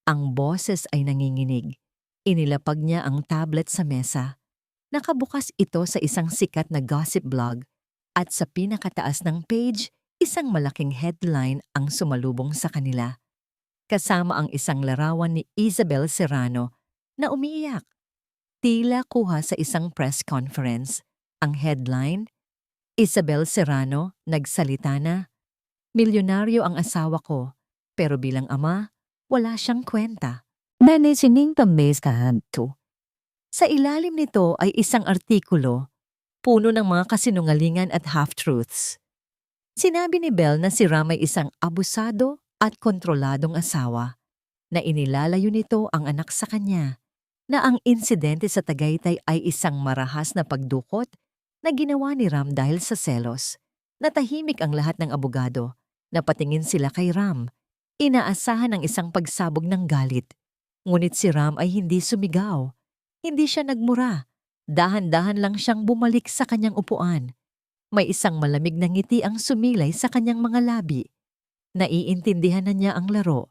Ang boses ay nanginginig. Inilapag niya ang tablet sa mesa. Nakabukas ito sa isang sikat na gossip blog at sa pinakataas ng page, isang malaking headline ang sumalubong sa kanila. Kasama ang isang larawan ni Isabel Serrano na umiiyak. Tila kuha sa isang press conference. Ang headline, Isabel Serrano nagsalita na, milyonaryo ang asawa ko, pero bilang ama, wala siyang kwenta. Managing pames kahanto. Sa ilalim nito ay isang artikulo, puno ng mga kasinungalingan at half-truths. Sinabi ni Belle na si Ram ay isang abusado at kontroladong asawa, na inilalayo nito ang anak sa kanya, na ang insidente sa Tagaytay ay isang marahas na pagdukot na ginawa ni Ram dahil sa selos. Natahimik ang lahat ng abogado, napatingin sila kay Ram. Inaasahan ang isang pagsabog ng galit. Ngunit si Ram ay hindi sumigaw. Hindi siya nagmura. Dahan-dahan lang siyang bumalik sa kanyang upuan. May isang malamig na ngiti ang sumilay sa kanyang mga labi. Naiintindihan na niya ang laro.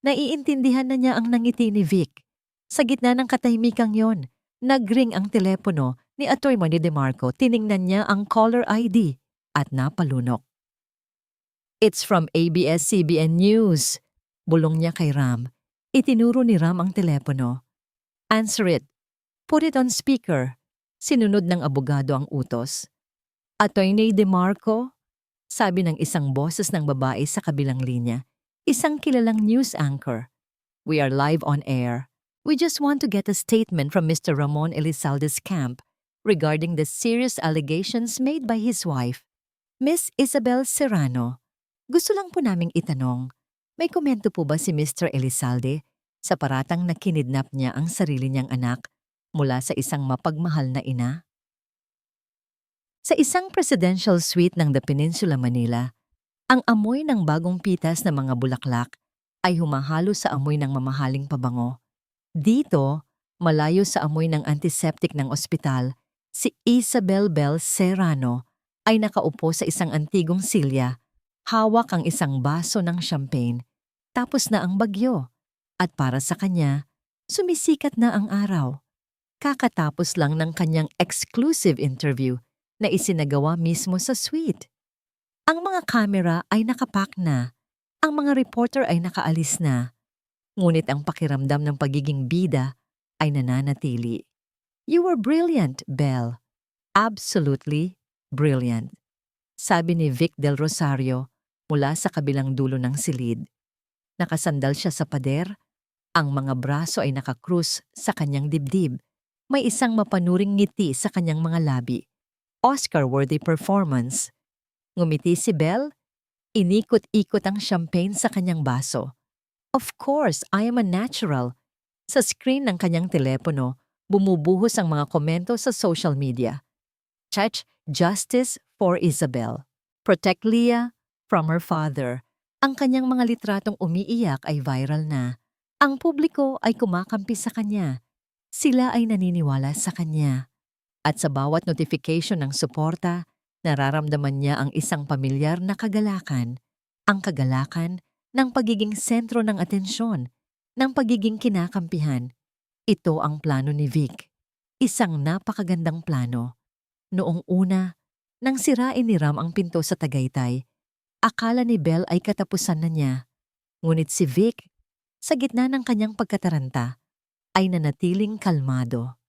Naiintindihan na niya ang nangiti ni Vic. Sa gitna ng katahimikang yon, nagring ang telepono ni Attorney De Marco. Tiningnan niya ang caller ID at napalunok. It's from ABS-CBN News. Bulong niya kay Ram. Itinuro ni Ram ang telepono. Answer it. Put it on speaker. Sinunod ng abogado ang utos. Attorney De Marco, sabi ng isang boses ng babae sa kabilang linya, isang kilalang news anchor. We are live on air. We just want to get a statement from Mr. Ramon Elizalde's camp. regarding the serious allegations made by his wife, Miss Isabel Serrano. Gusto lang po naming itanong, may komento po ba si Mr. Elizalde sa paratang na kinidnap niya ang sarili niyang anak mula sa isang mapagmahal na ina? Sa isang presidential suite ng The Peninsula Manila, ang amoy ng bagong pitas na mga bulaklak ay humahalo sa amoy ng mamahaling pabango. Dito, malayo sa amoy ng antiseptic ng ospital, si Isabel Bell Serrano ay nakaupo sa isang antigong silya, hawak ang isang baso ng champagne, tapos na ang bagyo. At para sa kanya, sumisikat na ang araw. Kakatapos lang ng kanyang exclusive interview na isinagawa mismo sa suite. Ang mga kamera ay nakapak na, ang mga reporter ay nakaalis na, ngunit ang pakiramdam ng pagiging bida ay nananatili. You were brilliant, Belle. Absolutely brilliant. Sabi ni Vic Del Rosario mula sa kabilang dulo ng silid. Nakasandal siya sa pader, ang mga braso ay nakakrus sa kanyang dibdib. May isang mapanuring ngiti sa kanyang mga labi. Oscar-worthy performance. Ngumiti si Belle, inikot-ikot ang champagne sa kanyang baso. Of course, I am a natural. Sa screen ng kanyang telepono, bumubuhos ang mga komento sa social media. Church Justice for Isabel. Protect Leah from her father. Ang kanyang mga litratong umiiyak ay viral na. Ang publiko ay kumakampi sa kanya. Sila ay naniniwala sa kanya. At sa bawat notification ng suporta, nararamdaman niya ang isang pamilyar na kagalakan. Ang kagalakan ng pagiging sentro ng atensyon, ng pagiging kinakampihan. Ito ang plano ni Vic. Isang napakagandang plano. Noong una, nang sirain ni Ram ang pinto sa Tagaytay, akala ni Belle ay katapusan na niya. Ngunit si Vic, sa gitna ng kanyang pagkataranta, ay nanatiling kalmado.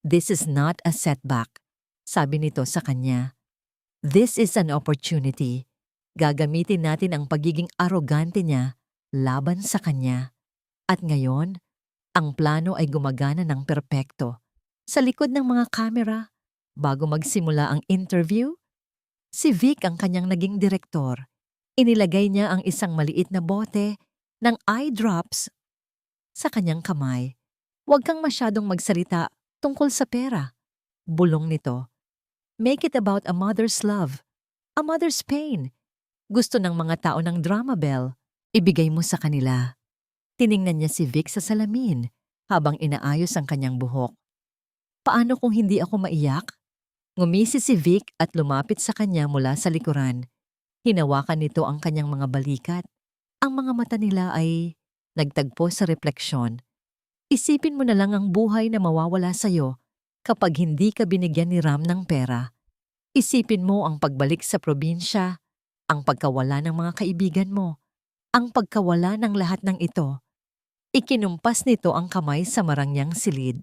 This is not a setback, sabi nito sa kanya. This is an opportunity. Gagamitin natin ang pagiging arogante niya laban sa kanya. At ngayon, ang plano ay gumagana ng perpekto. Sa likod ng mga kamera, bago magsimula ang interview, si Vic ang kanyang naging direktor. Inilagay niya ang isang maliit na bote ng eye drops sa kanyang kamay. Huwag kang masyadong magsalita tungkol sa pera. Bulong nito. Make it about a mother's love, a mother's pain. Gusto ng mga tao ng drama, Belle. Ibigay mo sa kanila. Tiningnan niya si Vic sa salamin habang inaayos ang kanyang buhok. Paano kung hindi ako maiyak? Ngumisi si Vic at lumapit sa kanya mula sa likuran. Hinawakan nito ang kanyang mga balikat. Ang mga mata nila ay nagtagpo sa refleksyon. Isipin mo na lang ang buhay na mawawala sa'yo kapag hindi ka binigyan ni Ram ng pera. Isipin mo ang pagbalik sa probinsya, ang pagkawala ng mga kaibigan mo, ang pagkawala ng lahat ng ito. Ikinumpas nito ang kamay sa marangyang silid.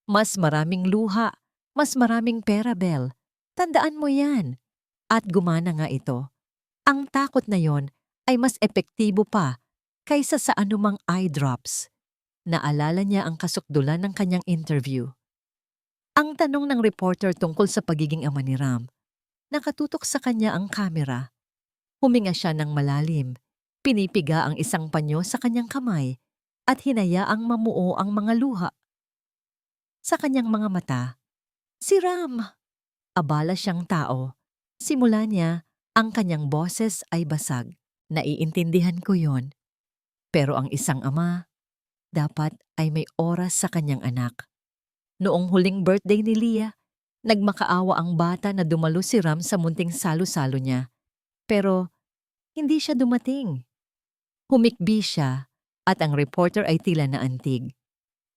Mas maraming luha, mas maraming pera, Belle. Tandaan mo yan. At gumana nga ito. Ang takot na yon ay mas epektibo pa kaysa sa anumang eye drops. Naalala niya ang kasukdulan ng kanyang interview. Ang tanong ng reporter tungkol sa pagiging ama ni Ram. Nakatutok sa kanya ang kamera. Huminga siya ng malalim. Pinipiga ang isang panyo sa kanyang kamay at hinayaang mamuo ang mga luha. Sa kanyang mga mata, si Ram. Abala siyang tao. Simula niya, ang kanyang boses ay basag. Naiintindihan ko yon. Pero ang isang ama, dapat ay may oras sa kanyang anak. Noong huling birthday ni Leah, nagmakaawa ang bata na dumalo si Ram sa munting salo-salo niya. Pero hindi siya dumating. Humikbi siya at ang reporter ay tila naantig.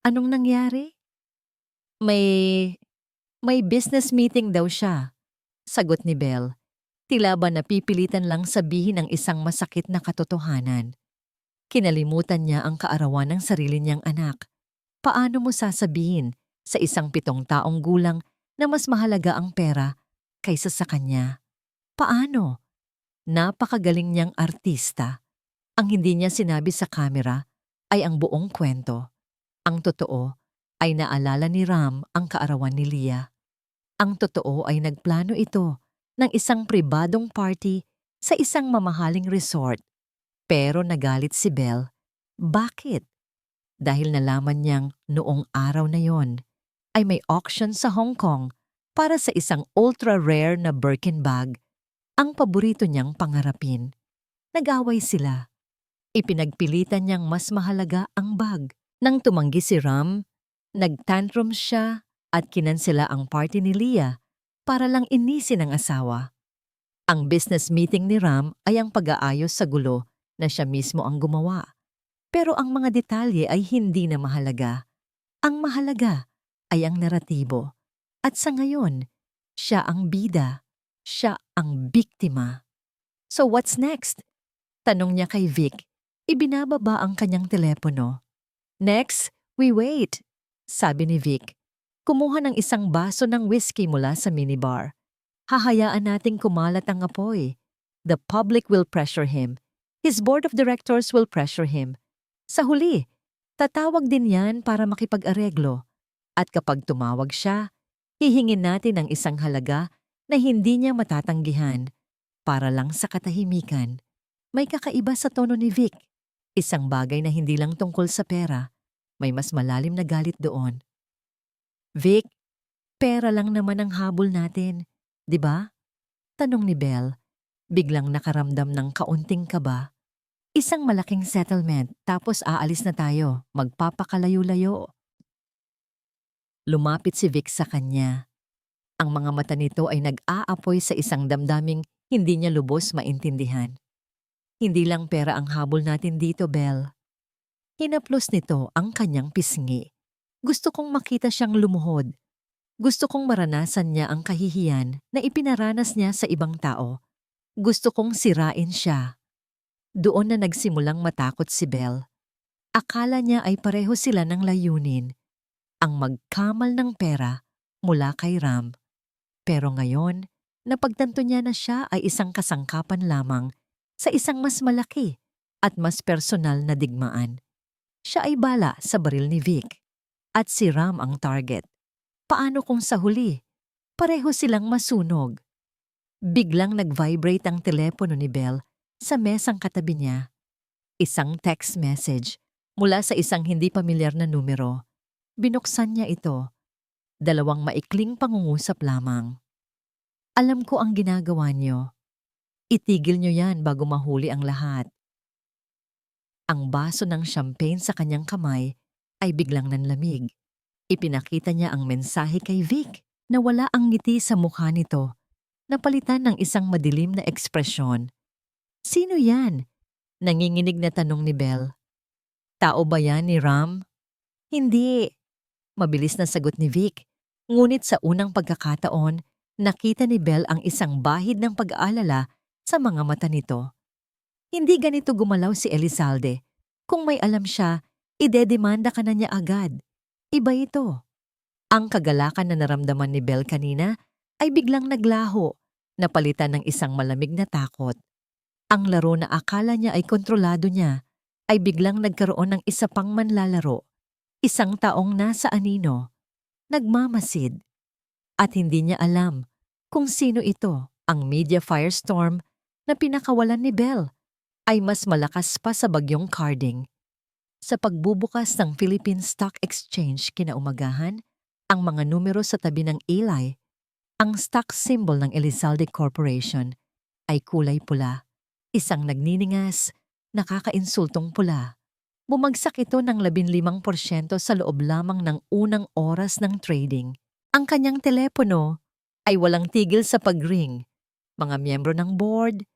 Anong nangyari? May business meeting daw siya, sagot ni Belle. Tila ba napipilitan lang sabihin ang isang masakit na katotohanan. Kinalimutan niya ang kaarawan ng sarili niyang anak. Paano mo sasabihin sa isang 7 taong gulang na mas mahalaga ang pera kaysa sa kanya? Paano? Napakagaling niyang artista. Ang hindi niya sinabi sa kamera ay ang buong kwento. Ang totoo ay naalala ni Ram ang kaarawan ni Leah. Ang totoo ay nagplano ito ng isang pribadong party sa isang mamahaling resort. Pero nagalit si Belle. Bakit? Dahil nalaman niyang noong araw na yon ay may auction sa Hong Kong para sa isang ultra-rare na Birkin bag, ang paborito niyang pangarapin. Nag-away sila. Ipinagpilitan niyang mas mahalaga ang bag. Nang tumanggi si Ram, nagtantrum siya at kinansela ang party ni Leah para lang inisin ang asawa. Ang business meeting ni Ram ay ang pag-aayos sa gulo na siya mismo ang gumawa. Pero ang mga detalye ay hindi na mahalaga. Ang mahalaga ay ang naratibo. At sa ngayon, siya ang bida. Siya ang biktima. So what's next? Tanong niya kay Vic. Ibinababa ang kanyang telepono. Next, we wait, sabi ni Vic. Kumuha ng isang baso ng whiskey mula sa minibar. Hahayaan nating kumalat ang apoy. The public will pressure him. His board of directors will pressure him. Sa huli, tatawag din yan para makipag-areglo. At kapag tumawag siya, hihingin natin ang isang halaga na hindi niya matatanggihan para lang sa katahimikan. May kakaiba sa tono ni Vic. Isang bagay na hindi lang tungkol sa pera. May mas malalim na galit doon. Vic, pera lang naman ang habol natin, di ba? Tanong ni Belle. Biglang nakaramdam ng kaunting kaba. Isang malaking settlement tapos aalis na tayo, magpapakalayo-layo. Lumapit si Vic sa kanya. Ang mga mata nito ay nag-aapoy sa isang damdaming hindi niya lubos maintindihan. Hindi lang pera ang habol natin dito, Belle. Hinaplos nito ang kanyang pisngi. Gusto kong makita siyang lumuhod. Gusto kong maranasan niya ang kahihiyan na ipinaranas niya sa ibang tao. Gusto kong sirain siya. Doon na nagsimulang matakot si Belle. Akala niya ay pareho sila ng layunin. Ang magkamal ng pera mula kay Ram. Pero ngayon, napagtanto niya na siya ay isang kasangkapan lamang sa isang mas malaki at mas personal na digmaan. Siya ay bala sa baril ni Vic at si Ram ang target. Paano kung sa huli, pareho silang masunog? Biglang nag-vibrate ang telepono ni Belle sa mesang katabi niya. Isang text message mula sa isang hindi pamilyar na numero. Binuksan niya ito. 2 maikling pangungusap lamang. Alam ko ang ginagawa niyo. Itigil niyo yan bago mahuli ang lahat. Ang baso ng champagne sa kanyang kamay ay biglang nanlamig. Ipinakita niya ang mensahe kay Vic na wala ang ngiti sa mukha nito, napalitan ng isang madilim na ekspresyon. Sino yan? Nanginginig na tanong ni Belle. Tao ba yan ni Ram? Hindi. Mabilis na sagot ni Vic. Ngunit sa unang pagkakataon, nakita ni Belle ang isang bahid ng pag-aalala sa mga mata nito. Hindi ganito gumalaw si Elizalde. Kung may alam siya, idedemanda ka na niya agad. Iba ito. Ang kagalakan na naramdaman ni Belle kanina ay biglang naglaho, napalitan ng isang malamig na takot. Ang laro na akala niya ay kontrolado niya ay biglang nagkaroon ng isa pang manlalaro. Isang taong nasa anino, nagmamasid. At hindi niya alam kung sino ito. Ang media firestorm na pinakawalan ni Belle ay mas malakas pa sa bagyong Carding. Sa pagbubukas ng Philippine Stock Exchange kinaumagahan, ang mga numero sa tabi ng ilay, ang stock symbol ng Elizalde Corporation, ay kulay pula. Isang nagniningas, nakakainsultong pula. Bumagsak ito ng 15% sa loob lamang ng unang oras ng trading. Ang kanyang telepono ay walang tigil sa pag-ring. Mga miyembro ng board,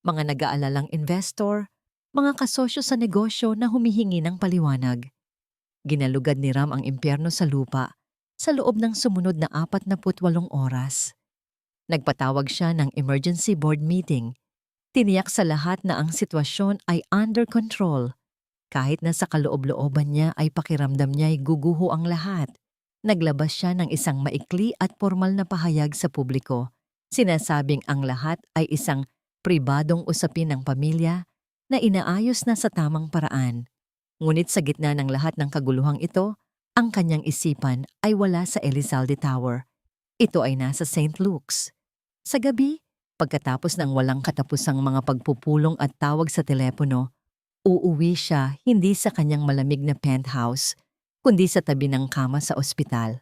mga nag-aalalang investor, mga kasosyo sa negosyo na humihingi ng paliwanag. Ginalugad ni Ram ang impyerno sa lupa sa loob ng sumunod na 48 oras. Nagpatawag siya ng emergency board meeting. Tiniyak sa lahat na ang sitwasyon ay under control. Kahit na sa kaloob-looban niya ay pakiramdam niya ay guguho ang lahat. Naglabas siya ng isang maikli at formal na pahayag sa publiko. Sinasabing ang lahat ay isang pribadong usapin ng pamilya na inaayos na sa tamang paraan. Ngunit sa gitna ng lahat ng kaguluhang ito, ang kanyang isipan ay wala sa Elizalde Tower. Ito ay nasa St. Luke's. Sa gabi, pagkatapos ng walang katapusang mga pagpupulong at tawag sa telepono, uuwi siya hindi sa kanyang malamig na penthouse, kundi sa tabi ng kama sa ospital.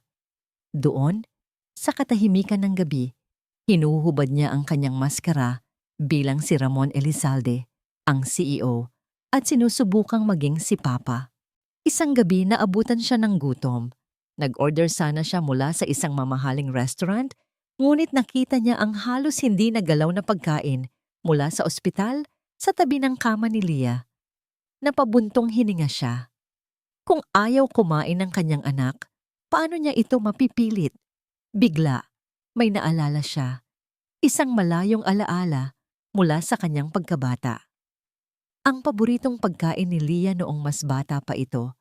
Doon, sa katahimikan ng gabi, hinuhubad niya ang kanyang maskara bilang si Ramon Elizalde, ang CEO, at sinusubukang maging si Papa. Isang gabi naabutan siya ng gutom. Nag-order sana siya mula sa isang mamahaling restaurant, ngunit nakita niya ang halos hindi nagalaw na pagkain mula sa ospital sa tabi ng kama ni Leah. Napabuntong hininga siya. Kung ayaw kumain ng kanyang anak, paano niya ito mapipilit? Bigla, may naalala siya. Isang malayong alaala mula sa kanyang pagkabata. Ang paboritong pagkain ni Leah noong mas bata pa ito,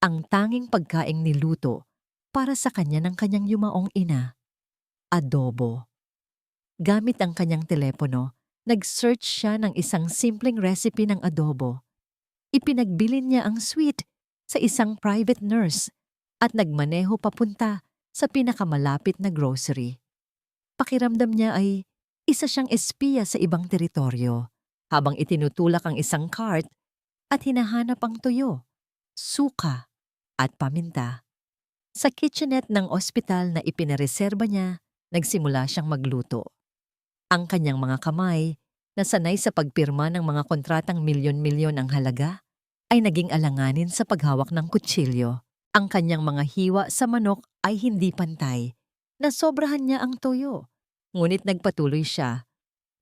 ang tanging pagkaing niluto para sa kanya ng kanyang yumaong ina, adobo. Gamit ang kanyang telepono, nag-search siya ng isang simpleng recipe ng adobo. Ipinagbilin niya ang sweet sa isang private nurse at nagmaneho papunta sa pinakamalapit na grocery. Pakiramdam niya ay isa siyang espiya sa ibang teritoryo habang itinutulak ang isang cart at hinahanap ang tuyo, suka at paminta. Sa kitchenette ng ospital na ipinareserba niya, nagsimula siyang magluto. Ang kanyang mga kamay, na sanay sa pagpirma ng mga kontratang milyon-milyon ang halaga, ay naging alanganin sa paghawak ng kutsilyo. Ang kanyang mga hiwa sa manok ay hindi pantay. Nasobrahan niya ang toyo. Ngunit nagpatuloy siya.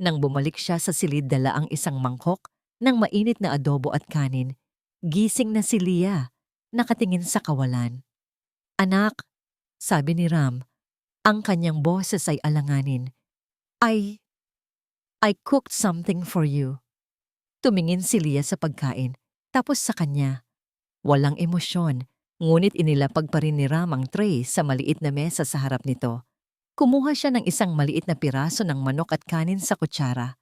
Nang bumalik siya sa silid dala ang isang mangkok ng mainit na adobo at kanin, gising na si Leah, nakatingin sa kawalan. Anak, sabi ni Ram, ang kanyang boses ay alanganin. I cooked something for you. Tumingin si Leah sa pagkain, tapos sa kanya. Walang emosyon, ngunit inilapag pa rin ni Ram ang tray sa maliit na mesa sa harap nito. Kumuha siya ng isang maliit na piraso ng manok at kanin sa kutsara.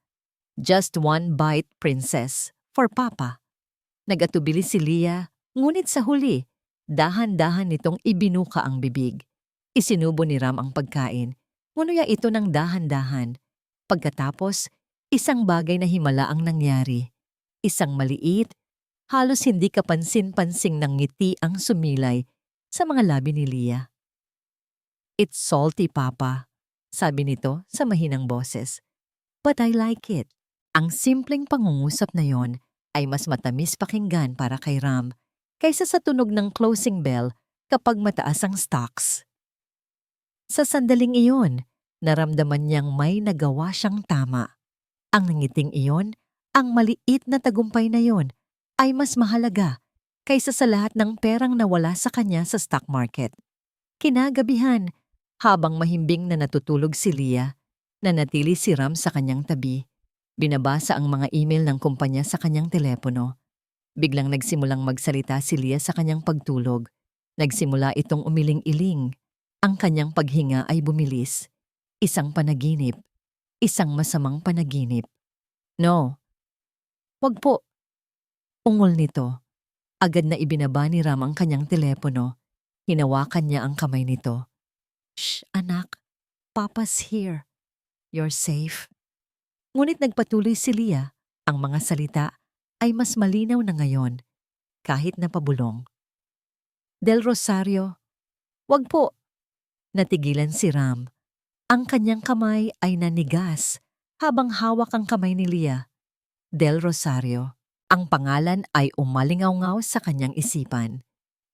Just one bite, princess, for Papa. Nag-atubili si Leah, ngunit sa huli, dahan-dahan nitong ibinuka ang bibig. Isinubo ni Ram ang pagkain, ngunuya ito ng dahan-dahan. Pagkatapos, isang bagay na himala ang nangyari. Isang maliit, halos hindi kapansin-pansing ng ngiti ang sumilay sa mga labi ni Leah. It's salty, Papa, sabi nito sa mahinang boses. But I like it. Ang simpleng pangungusap na yon ay mas matamis pakinggan para kay Ram kaysa sa tunog ng closing bell kapag mataas ang stocks. Sa sandaling iyon, naramdaman niyang may nagawa siyang tama. Ang nangiting iyon, ang maliit na tagumpay na yon, ay mas mahalaga kaysa sa lahat ng perang nawala sa kanya sa stock market. Kinagabihan, habang mahimbing na natutulog si Leah, nanatili si Ram sa kanyang tabi. Binabasa ang mga email ng kumpanya sa kanyang telepono. Biglang nagsimulang magsalita si Leah sa kanyang pagtulog. Nagsimula itong umiling-iling. Ang kanyang paghinga ay bumilis. Isang panaginip. Isang masamang panaginip. No. Wag po. Ungol nito. Agad na ibinaba ni Ram ang kanyang telepono. Hinawakan niya ang kamay nito. Shh, anak. Papa's here. You're safe. Ngunit nagpatuloy si Leah. Ang mga salita ay mas malinaw na ngayon, kahit napabulong. Del Rosario. Wag po. Natigilan si Ram. Ang kanyang kamay ay nanigas habang hawak ang kamay ni Leah. Del Rosario. Ang pangalan ay umalingaw-ngaw sa kanyang isipan.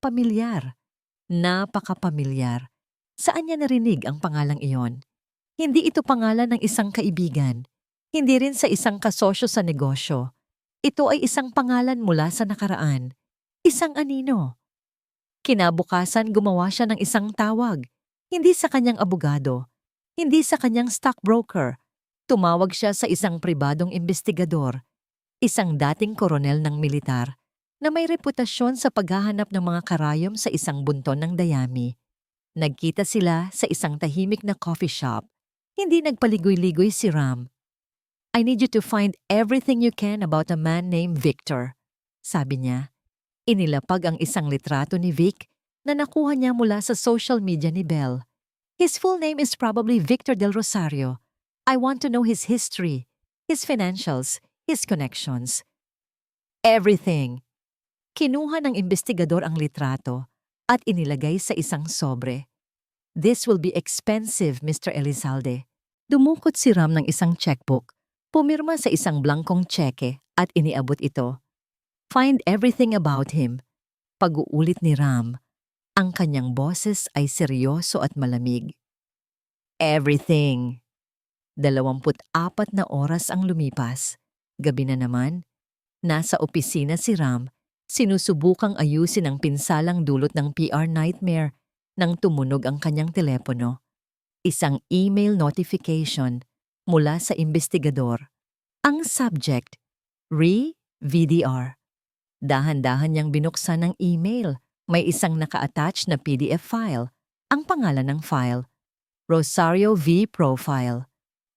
Pamilyar. Napakapamilyar. Saan niya narinig ang pangalang iyon? Hindi ito pangalan ng isang kaibigan. Hindi rin sa isang kasosyo sa negosyo. Ito ay isang pangalan mula sa nakaraan. Isang anino. Kinabukasan gumawa siya ng isang tawag. Hindi sa kanyang abogado. Hindi sa kanyang stockbroker. Tumawag siya sa isang pribadong investigador. Isang dating koronel ng militar na may reputasyon sa paghahanap ng mga karayom sa isang bunton ng dayami. Nagkita sila sa isang tahimik na coffee shop. Hindi nagpaligoy-ligoy si Ram. I need you to find everything you can about a man named Victor, sabi niya. Inilapag ang isang litrato ni Vic na nakuha niya mula sa social media ni Belle. His full name is probably Victor Del Rosario. I want to know his history, his financials, his connections. Everything. Kinuha ng investigador ang litrato at inilagay sa isang sobre. This will be expensive, Mr. Elizalde. Dumukot si Ram ng isang checkbook, pumirma sa isang blankong tseke at iniabot ito. Find everything about him. Pag-uulit ni Ram, ang kanyang boses ay seryoso at malamig. Everything. 24 na oras ang lumipas. Gabi na naman, nasa opisina si Ram, sinusubukang ayusin ang pinsalang dulot ng PR nightmare nang tumunog ang kanyang telepono. Isang email notification mula sa investigador. Ang subject, Re-VDR. Dahan-dahan niyang binuksan ng email. May isang naka-attach na PDF file. Ang pangalan ng file, Rosario V. Profile.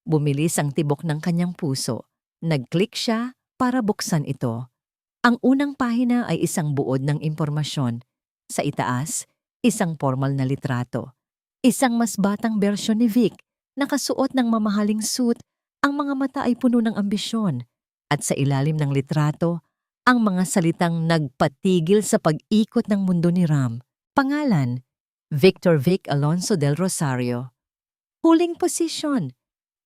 Bumilis ang tibok ng kanyang puso. Nag-click siya para buksan ito. Ang unang pahina ay isang buod ng impormasyon. Sa itaas, isang formal na litrato. Isang mas batang bersyon ni Vic, nakasuot ng mamahaling suit, ang mga mata ay puno ng ambisyon. At sa ilalim ng litrato, ang mga salitang nagpatigil sa pag-ikot ng mundo ni Ram. Pangalan, Victor Vic Alonso del Rosario. Huling posisyon,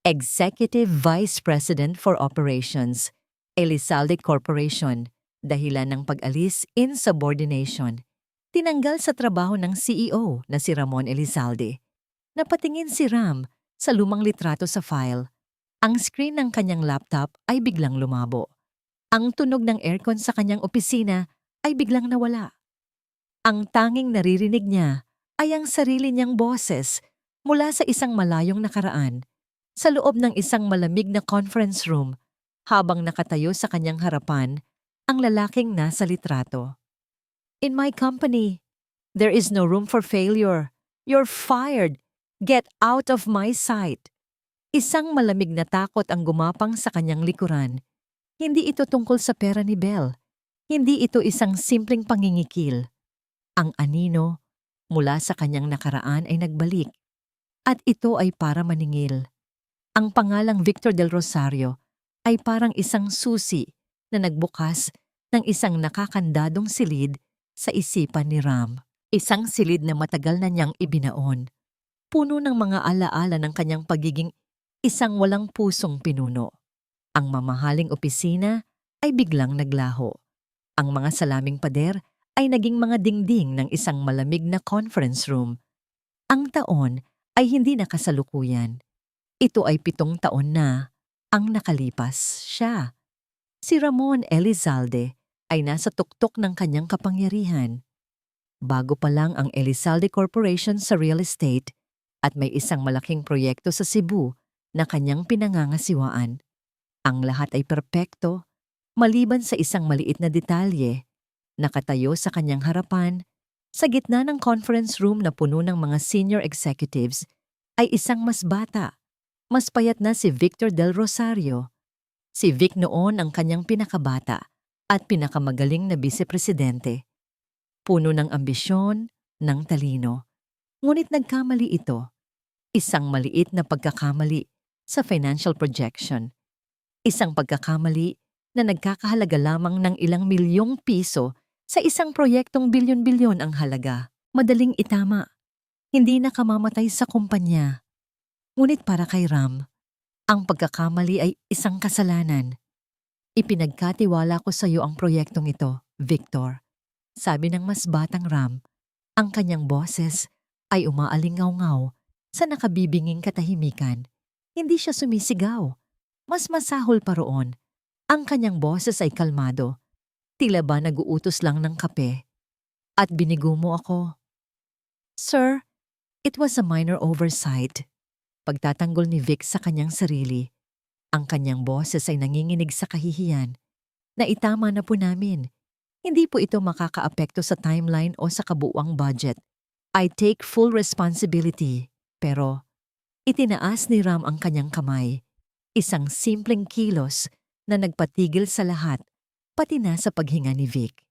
Executive Vice President for Operations, Elizalde Corporation, dahilan ng pag-alis, insubordination. Tinanggal sa trabaho ng CEO na si Ramon Elizalde. Napatingin si Ram sa lumang litrato sa file. Ang screen ng kanyang laptop ay biglang lumabo. Ang tunog ng aircon sa kanyang opisina ay biglang nawala. Ang tanging naririnig niya ay ang sarili niyang boses mula sa isang malayong nakaraan, sa loob ng isang malamig na conference room, habang nakatayo sa kanyang harapan ang lalaking nasa litrato. In my company, there is no room for failure. You're fired. Get out of my sight. Isang malamig na takot ang gumapang sa kanyang likuran. Hindi ito tungkol sa pera ni Belle. Hindi ito isang simpleng pangingikil. Ang anino mula sa kanyang nakaraan ay nagbalik. At ito ay para maningil. Ang pangalang Victor del Rosario ay parang isang susi na nagbukas ng isang nakakandadong silid sa isipan ni Ram. Isang silid na matagal na niyang ibinaon. Puno ng mga alaala ng kanyang pagiging isang walang pusong pinuno. Ang mamahaling opisina ay biglang naglaho. Ang mga salaming pader ay naging mga dingding ng isang malamig na conference room. Ang taon ay hindi nakasalukuyan. Ito ay 7 taon na ang nakalipas siya. Si Ramon Elizalde ay nasa tuktok ng kanyang kapangyarihan. Bago pa lang ang Elizalde Corporation sa real estate at may isang malaking proyekto sa Cebu na kanyang pinangangasiwaan. Ang lahat ay perpekto, maliban sa isang maliit na detalye. Nakatayo sa kanyang harapan, sa gitna ng conference room na puno ng mga senior executives, ay isang mas bata, mas payat na si Victor del Rosario. Si Vic noon ang kanyang pinakabata at pinakamagaling na vice-presidente. Puno ng ambisyon, ng talino. Ngunit nagkamali ito. Isang maliit na pagkakamali sa financial projection. Isang pagkakamali na nagkakahalaga lamang ng ilang milyong piso sa isang proyektong bilyon-bilyon ang halaga. Madaling itama. Hindi na kamamatay sa kumpanya. Ngunit para kay Ram, ang pagkakamali ay isang kasalanan. Ipinagkatiwala ko sa iyo ang proyektong ito, Victor. Sabi ng mas batang Ram, ang kanyang boses ay umaalingaw-ngaw sa nakabibinging katahimikan. Hindi siya sumisigaw. Mas masahol pa roon. Ang kanyang boses ay kalmado. Tila ba nag-uutos lang ng kape. At binigo mo ako. Sir, it was a minor oversight. Pagtatanggol ni Vic sa kanyang sarili. Ang kanyang boses ay nanginginig sa kahihiyan. Naitama na po namin. Hindi po ito makakaapekto sa timeline o sa kabuuang budget. I take full responsibility. Pero, itinaas ni Ram ang kanyang kamay. Isang simpleng kilos na nagpatigil sa lahat, pati na sa paghinga ni Vic.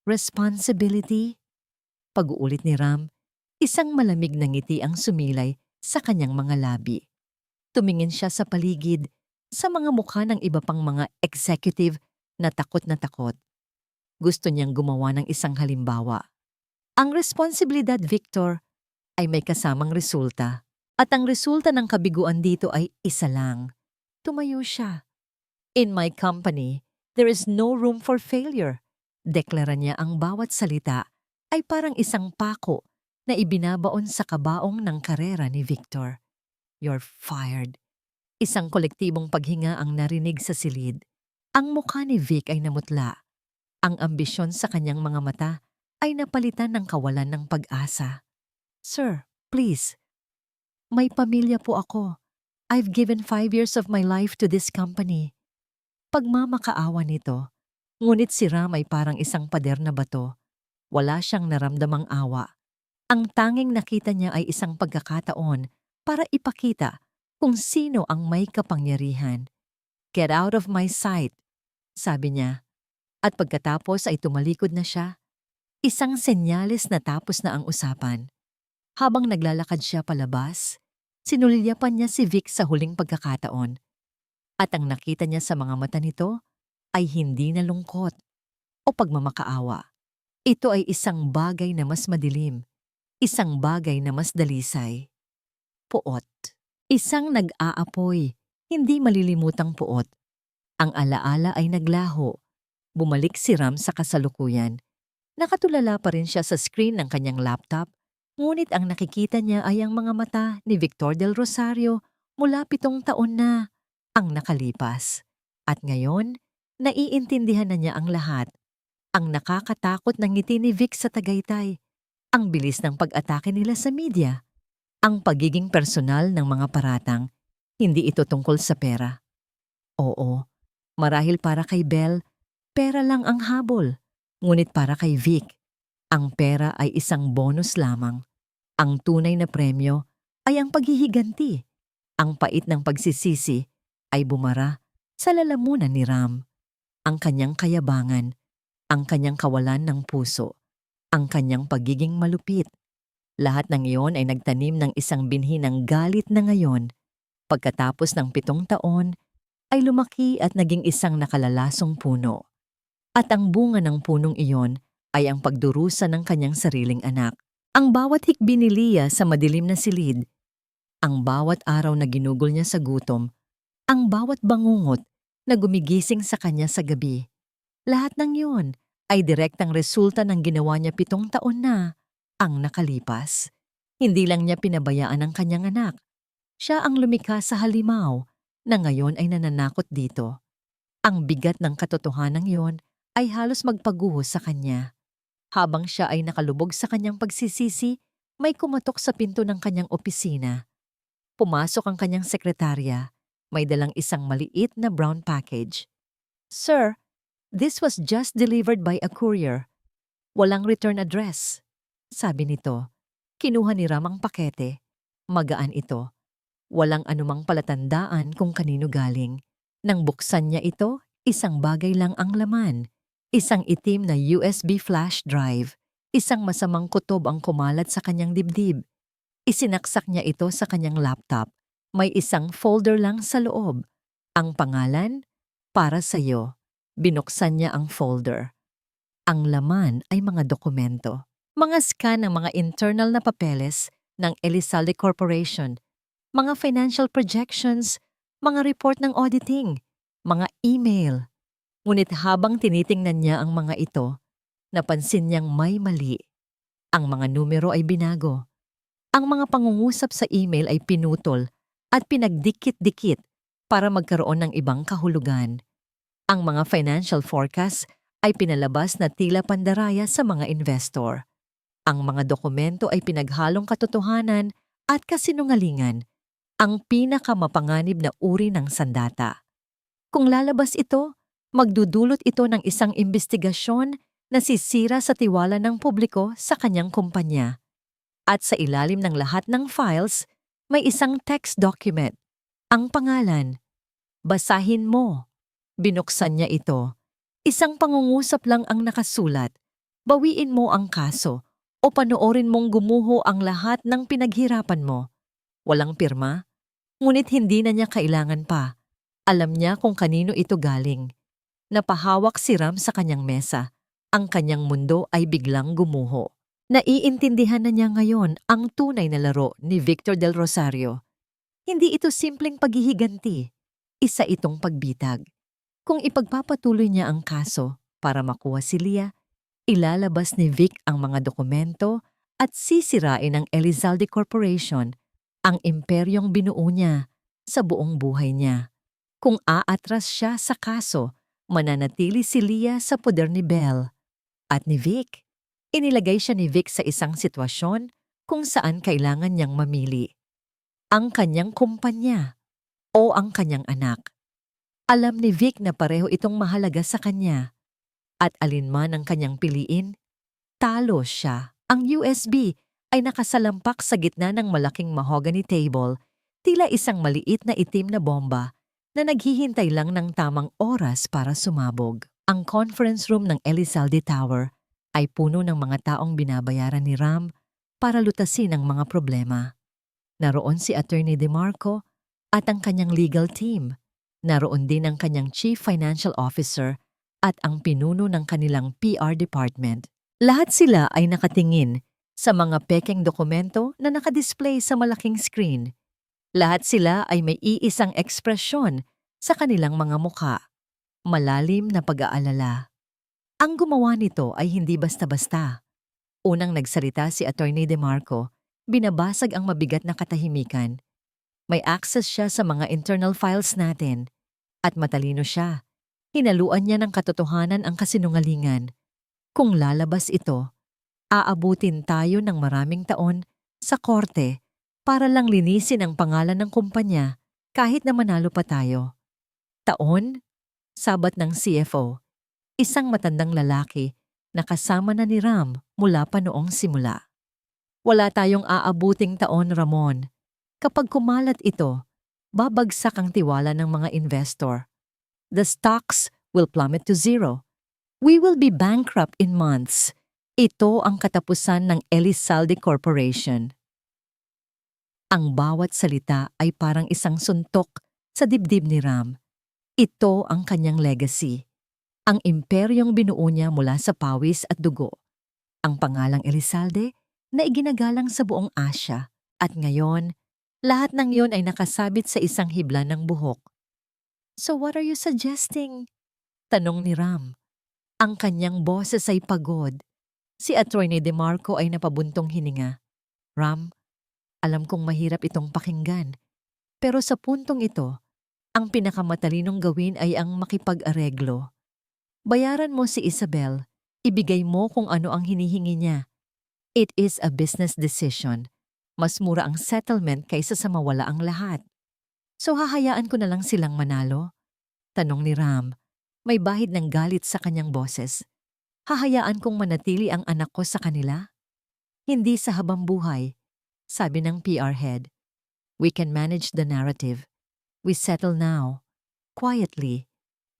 Responsibility? Pag-uulit ni Ram, Isang malamig na ngiti ang sumilay sa kanyang mga labi. Tumingin siya sa paligid, sa mga mukha ng iba pang mga executive na takot na takot. Gusto niyang gumawa ng isang halimbawa. Ang responsibilidad, Victor, ay may kasamang resulta. At ang resulta ng kabiguan dito ay isa lang. Tumayo siya. In my company, there is no room for failure. Deklara niya ang bawat salita ay parang isang pako na ibinabaon sa kabaong ng karera ni Victor. You're fired. Isang kolektibong paghinga ang narinig sa silid. Ang mukha ni Vic ay namutla. Ang ambisyon sa kanyang mga mata ay napalitan ng kawalan ng pag-asa. Sir, please. May pamilya po ako. I've given 5 years of my life to this company. Pagmamakaawa nito, ngunit si Ram ay parang isang pader na bato. Wala siyang naramdamang awa. Ang tanging nakita niya ay isang pagkakataon para ipakita kung sino ang may kapangyarihan. Get out of my sight, sabi niya. At pagkatapos ay tumalikod na siya. Isang senyales na tapos na ang usapan. Habang naglalakad siya palabas, sinulyapan niya si Vic sa huling pagkakataon. At ang nakita niya sa mga mata nito ay hindi na lungkot o pagmamakaawa. Ito ay isang bagay na mas madilim, isang bagay na mas dalisay. Puot. Isang nag-aapoy, hindi malilimutang puot. Ang alaala ay naglaho. Bumalik si Ram sa kasalukuyan. Nakatulala pa rin siya sa screen ng kanyang laptop, ngunit ang nakikita niya ay ang mga mata ni Victor del Rosario mula 7 taon na ang nakalipas. At ngayon, naiintindihan na niya ang lahat. Ang nakakatakot ng ngiti ni Vic sa Tagaytay, ang bilis ng pag-atake nila sa media, ang pagiging personal ng mga paratang, hindi ito tungkol sa pera. Oo, marahil para kay Belle, pera lang ang habol. Ngunit para kay Vic, ang pera ay isang bonus lamang. Ang tunay na premyo ay ang paghihiganti. Ang pait ng pagsisisi ay bumara sa lalamunan ni Ram. Ang kanyang kayabangan, ang kanyang kawalan ng puso, ang kanyang pagiging malupit. Lahat ng iyon ay nagtanim ng isang binhi ng galit na ngayon. Pagkatapos ng 7 taon, ay lumaki at naging isang nakalalasong puno. At ang bunga ng punong iyon ay ang pagdurusa ng kanyang sariling anak. Ang bawat hikbi ni Leah sa madilim na silid, ang bawat araw na ginugol niya sa gutom, ang bawat bangungot na gumigising sa kanya sa gabi. Lahat ng iyon ay direktang resulta ng ginawa niya 7 taon na ang nakalipas. Hindi lang niya pinabayaan ang kanyang anak. Siya ang lumikha sa halimaw na ngayon ay nananakot dito. Ang bigat ng katotohanan iyon ay halos magpaguhos sa kanya. Habang siya ay nakalubog sa kanyang pagsisisi, may kumatok sa pinto ng kanyang opisina. Pumasok ang kanyang sekretarya. May dalang isang maliit na brown package. Sir, this was just delivered by a courier. Walang return address. Sabi nito. Kinuha ni Ram ang pakete. Magaan ito. Walang anumang palatandaan kung kanino galing. Nang buksan niya ito, isang bagay lang ang laman. Isang itim na USB flash drive. Isang masamang kutob ang kumalat sa kanyang dibdib. Isinaksak niya ito sa kanyang laptop. May isang folder lang sa loob. Ang pangalan, para sa'yo. Binuksan niya ang folder. Ang laman ay mga dokumento. Mga scan ng mga internal na papeles ng Elizalde Corporation, mga financial projections, mga report ng auditing, mga email. Ngunit habang tinitingnan niya ang mga ito, napansin niyang may mali. Ang mga numero ay binago. Ang mga pangungusap sa email ay pinutol at pinagdikit-dikit para magkaroon ng ibang kahulugan. Ang mga financial forecast ay pinalabas na tila pandaraya sa mga investor. Ang mga dokumento ay pinaghalong katotohanan at kasinungalingan, ang pinakamapanganib na uri ng sandata. Kung lalabas ito, magdudulot ito ng isang imbestigasyon na sisira sa tiwala ng publiko sa kanyang kumpanya. At sa ilalim ng lahat ng files, may isang text document. Ang pangalan, basahin mo. Binuksan niya ito. Isang pangungusap lang ang nakasulat. Bawiin mo ang kaso O panoorin mong gumuho ang lahat ng pinaghirapan mo? Walang pirma? Ngunit hindi na niya kailangan pa. Alam niya kung kanino ito galing. Napahawak si Ram sa kanyang mesa. Ang kanyang mundo ay biglang gumuho. Naiintindihan na niya ngayon ang tunay na laro ni Victor del Rosario. Hindi ito simpleng paghihiganti. Isa itong pagbitag. Kung ipagpapatuloy niya ang kaso para makuha si Leah, ilalabas ni Vic ang mga dokumento at sisirain ng Elizalde Corporation, ang imperyong binuo niya sa buong buhay niya. Kung aatras siya sa kaso, mananatili si Leah sa poder ni Belle. At ni Vic, inilagay siya ni Vic sa isang sitwasyon kung saan kailangan niyang mamili. Ang kanyang kumpanya o ang kanyang anak. Alam ni Vic na pareho itong mahalaga sa kanya. At alinman ang kanyang piliin, talo siya. Ang USB ay nakasalampak sa gitna ng malaking mahogany table, tila isang maliit na itim na bomba na naghihintay lang ng tamang oras para sumabog. Ang conference room ng Elizalde Tower ay puno ng mga taong binabayaran ni Ram para lutasin ang mga problema. Naroon si Attorney DeMarco at ang kanyang legal team. Naroon din ang kanyang Chief Financial Officer at ang pinuno ng kanilang PR department. Lahat sila ay nakatingin sa mga pekeng dokumento na nakadisplay sa malaking screen. Lahat sila ay may iisang ekspresyon sa kanilang mga muka. Malalim na pag-aalala. Ang gumawa nito ay hindi basta-basta. Unang nagsalita si Attorney DeMarco, binabasag ang mabigat na katahimikan. May access siya sa mga internal files natin. At matalino siya. Hinaluan niya ng katotohanan ang kasinungalingan. Kung lalabas ito, aabutin tayo ng maraming taon sa korte para lang linisin ang pangalan ng kumpanya kahit na manalo pa tayo. Taon? Sabat ng CFO, isang matandang lalaki na kasama na ni Ram mula pa noong simula. Wala tayong aabuting taon, Ramon. Kapag kumalat ito, babagsak ang tiwala ng mga investor. The stocks will plummet to zero. We will be bankrupt in months. Ito ang katapusan ng Elizalde Corporation. Ang bawat salita ay parang isang suntok sa dibdib ni Ram. Ito ang kanyang legacy. Ang imperyong binuo niya mula sa pawis at dugo. Ang pangalang Elizalde na iginagalang sa buong Asya. At ngayon, lahat ng iyon ay nakasabit sa isang hibla ng buhok. So what are you suggesting? Tanong ni Ram. Ang kanyang boses ay pagod. Si Attorney DeMarco ay napabuntong hininga. Ram, alam kong mahirap itong pakinggan. Pero sa puntong ito, ang pinakamatalinong gawin ay ang makipag-areglo. Bayaran mo si Isabel, ibigay mo kung ano ang hinihingi niya. It is a business decision. Mas mura ang settlement kaysa sa mawala ang lahat. So hahayaan ko na lang silang manalo? Tanong ni Ram. May bahid ng galit sa kanyang boses. Hahayaan kong manatili ang anak ko sa kanila? Hindi sa habang buhay, sabi ng PR head. We can manage the narrative. We settle now. Quietly.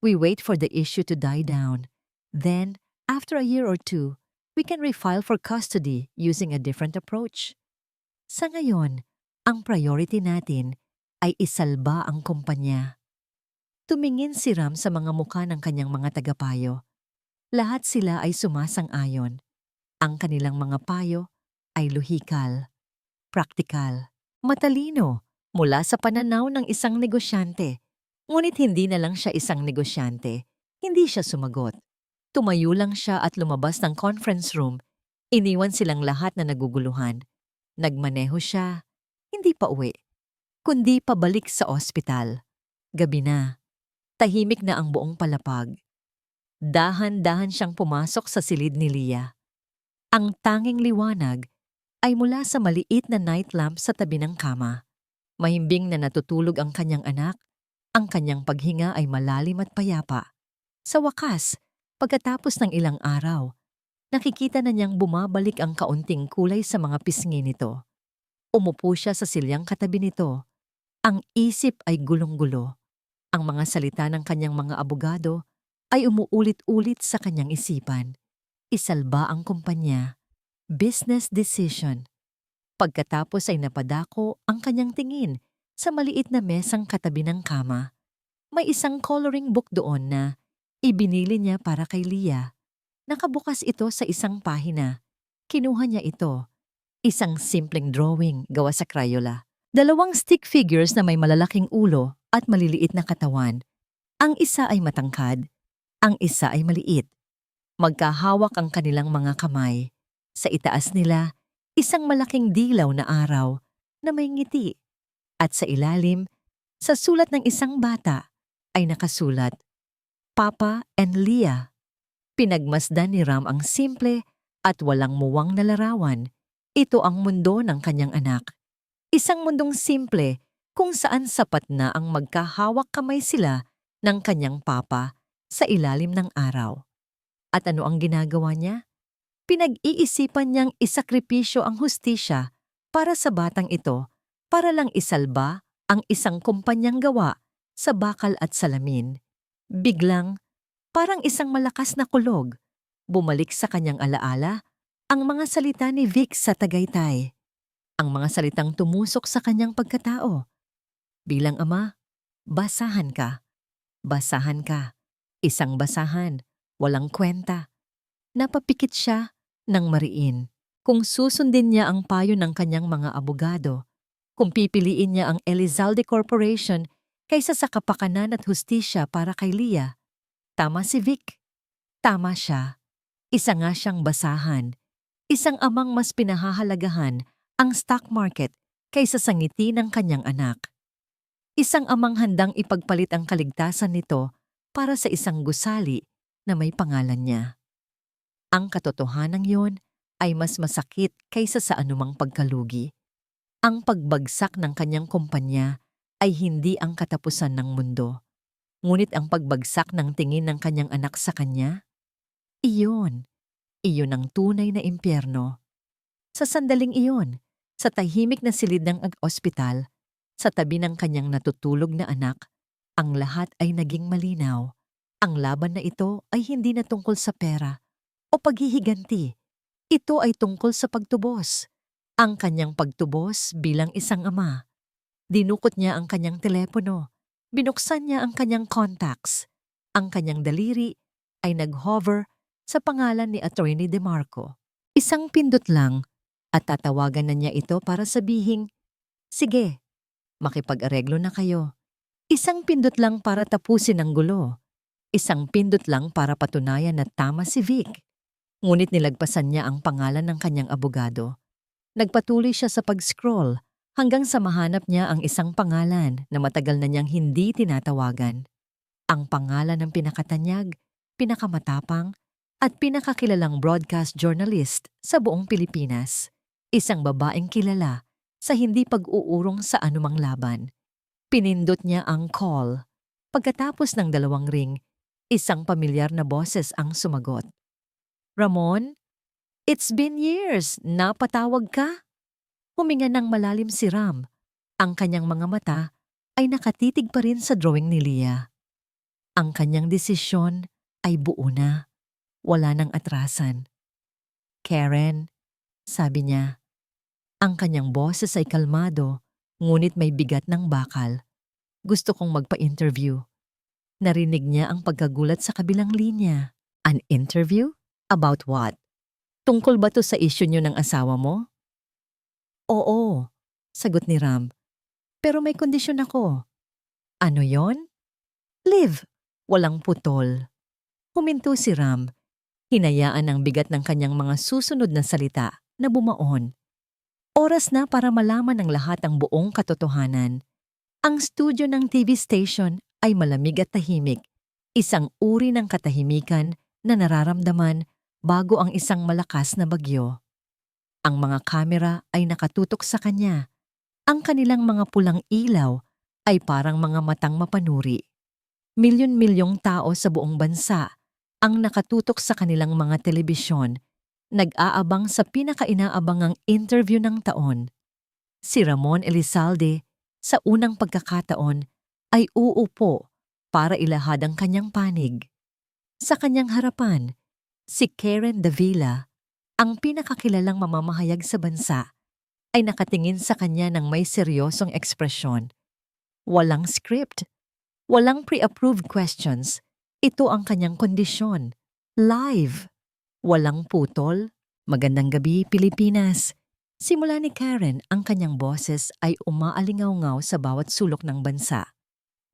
We wait for the issue to die down. Then, after a year or two, we can refile for custody using a different approach. Sa ngayon, ang priority natin ay isalba ang kumpanya. Tumingin si Ram sa mga mukha ng kanyang mga tagapayo. Lahat sila ay sumasang-ayon. Ang kanilang mga payo ay lohikal, praktikal, matalino mula sa pananaw ng isang negosyante. Ngunit hindi na lang siya isang negosyante. Hindi siya sumagot. Tumayo lang siya at lumabas ng conference room. Iniwan silang lahat na naguguluhan. Nagmaneho siya, hindi pa uwi, kundi pabalik sa ospital. Gabi na. Tahimik na ang buong palapag. Dahan-dahan siyang pumasok sa silid ni Leah. Ang tanging liwanag ay mula sa maliit na night lamp sa tabi ng kama. Mahimbing na natutulog ang kanyang anak, ang kanyang paghinga ay malalim at payapa. Sa wakas, pagkatapos ng ilang araw, nakikita na niyang bumabalik ang kaunting kulay sa mga pisngi nito. Umupo siya sa silyang katabi nito. Ang isip ay gulong-gulo. Ang mga salita ng kanyang mga abogado ay umuulit-ulit sa kanyang isipan. Isalba ang kumpanya. business decision. Pagkatapos ay napadako ang kanyang tingin sa maliit na mesang katabi ng kama. May isang coloring book doon na ibinili niya para kay Leah. Nakabukas ito sa isang pahina. Kinuha niya ito. Isang simpleng drawing gawa sa Crayola. Dalawang stick figures na may malalaking ulo at maliliit na katawan. Ang isa ay matangkad, ang isa ay maliit. Magkahawak ang kanilang mga kamay. Sa itaas nila, isang malaking dilaw na araw na may ngiti. At sa ilalim, sa sulat ng isang bata, ay nakasulat, Papa and Leah. Pinagmasdan ni Ram ang simple at walang muwang na larawan. Ito ang mundo ng kanyang anak. Isang mundong simple kung saan sapat na ang magkahawak kamay sila ng kanyang papa sa ilalim ng araw. At ano ang ginagawa niya? Pinag-iisipan niyang isakripisyo ang hustisya para sa batang ito para lang isalba ang isang kumpanyang gawa sa bakal at salamin. Biglang, parang isang malakas na kulog, bumalik sa kanyang alaala ang mga salita ni Vic sa Tagaytay. Ang mga salitang tumusok sa kanyang pagkatao. Bilang ama, basahan ka. Basahan ka. Isang basahan. Walang kwenta. Napapikit siya ng mariin. Kung susundin niya ang payo ng kanyang mga abogado, kung pipiliin niya ang Elizalde Corporation kaysa sa kapakanan at hustisya para kay Leah, tama si Vic. Tama siya. Isa nga siyang basahan. Isang amang mas pinahahalagahan ang stock market kaysa sa ngiti ng kanyang anak. Isang amang handang ipagpalit ang kaligtasan nito para sa isang gusali na may pangalan niya. Ang katotohanan yon ay mas masakit kaysa sa anumang pagkalugi. Ang pagbagsak ng kanyang kumpanya ay hindi ang katapusan ng mundo. Ngunit ang pagbagsak ng tingin ng kanyang anak sa kanya, iyon ang tunay na impyerno. Sa sandaling iyon, sa tahimik na silid ng ospital, sa tabi ng kanyang natutulog na anak, ang lahat ay naging malinaw. Ang laban na ito ay hindi na tungkol sa pera o paghihiganti. Ito ay tungkol sa pagtubos. Ang kanyang pagtubos bilang isang ama. Dinukot niya ang kanyang telepono. Binuksan niya ang kanyang contacts. Ang kanyang daliri ay nag-hover sa pangalan ni Attorney DeMarco. Isang pindot lang at tatawagan na niya ito para sabihing, sige, makipag-areglo na kayo. Isang pindot lang para tapusin ang gulo. Isang pindot lang para patunayan na tama si Vic. Ngunit nilagpasan niya ang pangalan ng kanyang abogado. Nagpatuloy siya sa pag-scroll hanggang sa mahanap niya ang isang pangalan na matagal na niyang hindi tinatawagan. Ang pangalan ng pinakatanyag, pinakamatapang, at pinakakilalang broadcast journalist sa buong Pilipinas. Isang babaeng kilala sa hindi pag-uurong sa anumang laban. Pinindot niya ang call. Pagkatapos ng 2 ring, isang pamilyar na boses ang sumagot. Ramon, it's been years. Napatawag ka? Huminga ng malalim si Ram. Ang kanyang mga mata ay nakatitig pa rin sa drawing ni Leah. Ang kanyang desisyon ay buo na. Wala nang atrasan. Karen, sabi niya. Ang kanyang boses ay kalmado, ngunit may bigat ng bakal. Gusto kong magpa-interview. Narinig niya ang pagkagulat sa kabilang linya. An interview? About what? Tungkol ba to sa issue niyo ng asawa mo? Oo, sagot ni Ram. Pero may kondisyon ako. Ano yon? Live. Walang putol. Huminto si Ram. Hinayaan ang bigat ng kanyang mga susunod na salita na bumaon. Oras na para malaman ng lahat ang buong katotohanan. Ang studio ng TV station ay malamig at tahimik. Isang uri ng katahimikan na nararamdaman bago ang isang malakas na bagyo. Ang mga kamera ay nakatutok sa kanya. Ang kanilang mga pulang ilaw ay parang mga matang mapanuri. Milyon-milyong tao sa buong bansa ang nakatutok sa kanilang mga telebisyon, nag-aabang sa pinakainaabangang interview ng taon. Si Ramon Elizalde, sa unang pagkakataon, ay uupo para ilahad ang kanyang panig. Sa kanyang harapan, si Karen Davila, Ang pinakakilalang mamamahayag sa bansa ay nakatingin sa kanya ng may seryosong ekspresyon. Walang script, walang pre-approved questions. Ito ang kanyang kondisyon. Live. Walang putol. Magandang gabi, Pilipinas. Simula ni Karen, ang kanyang boses ay umaalingaw-ngaw sa bawat sulok ng bansa.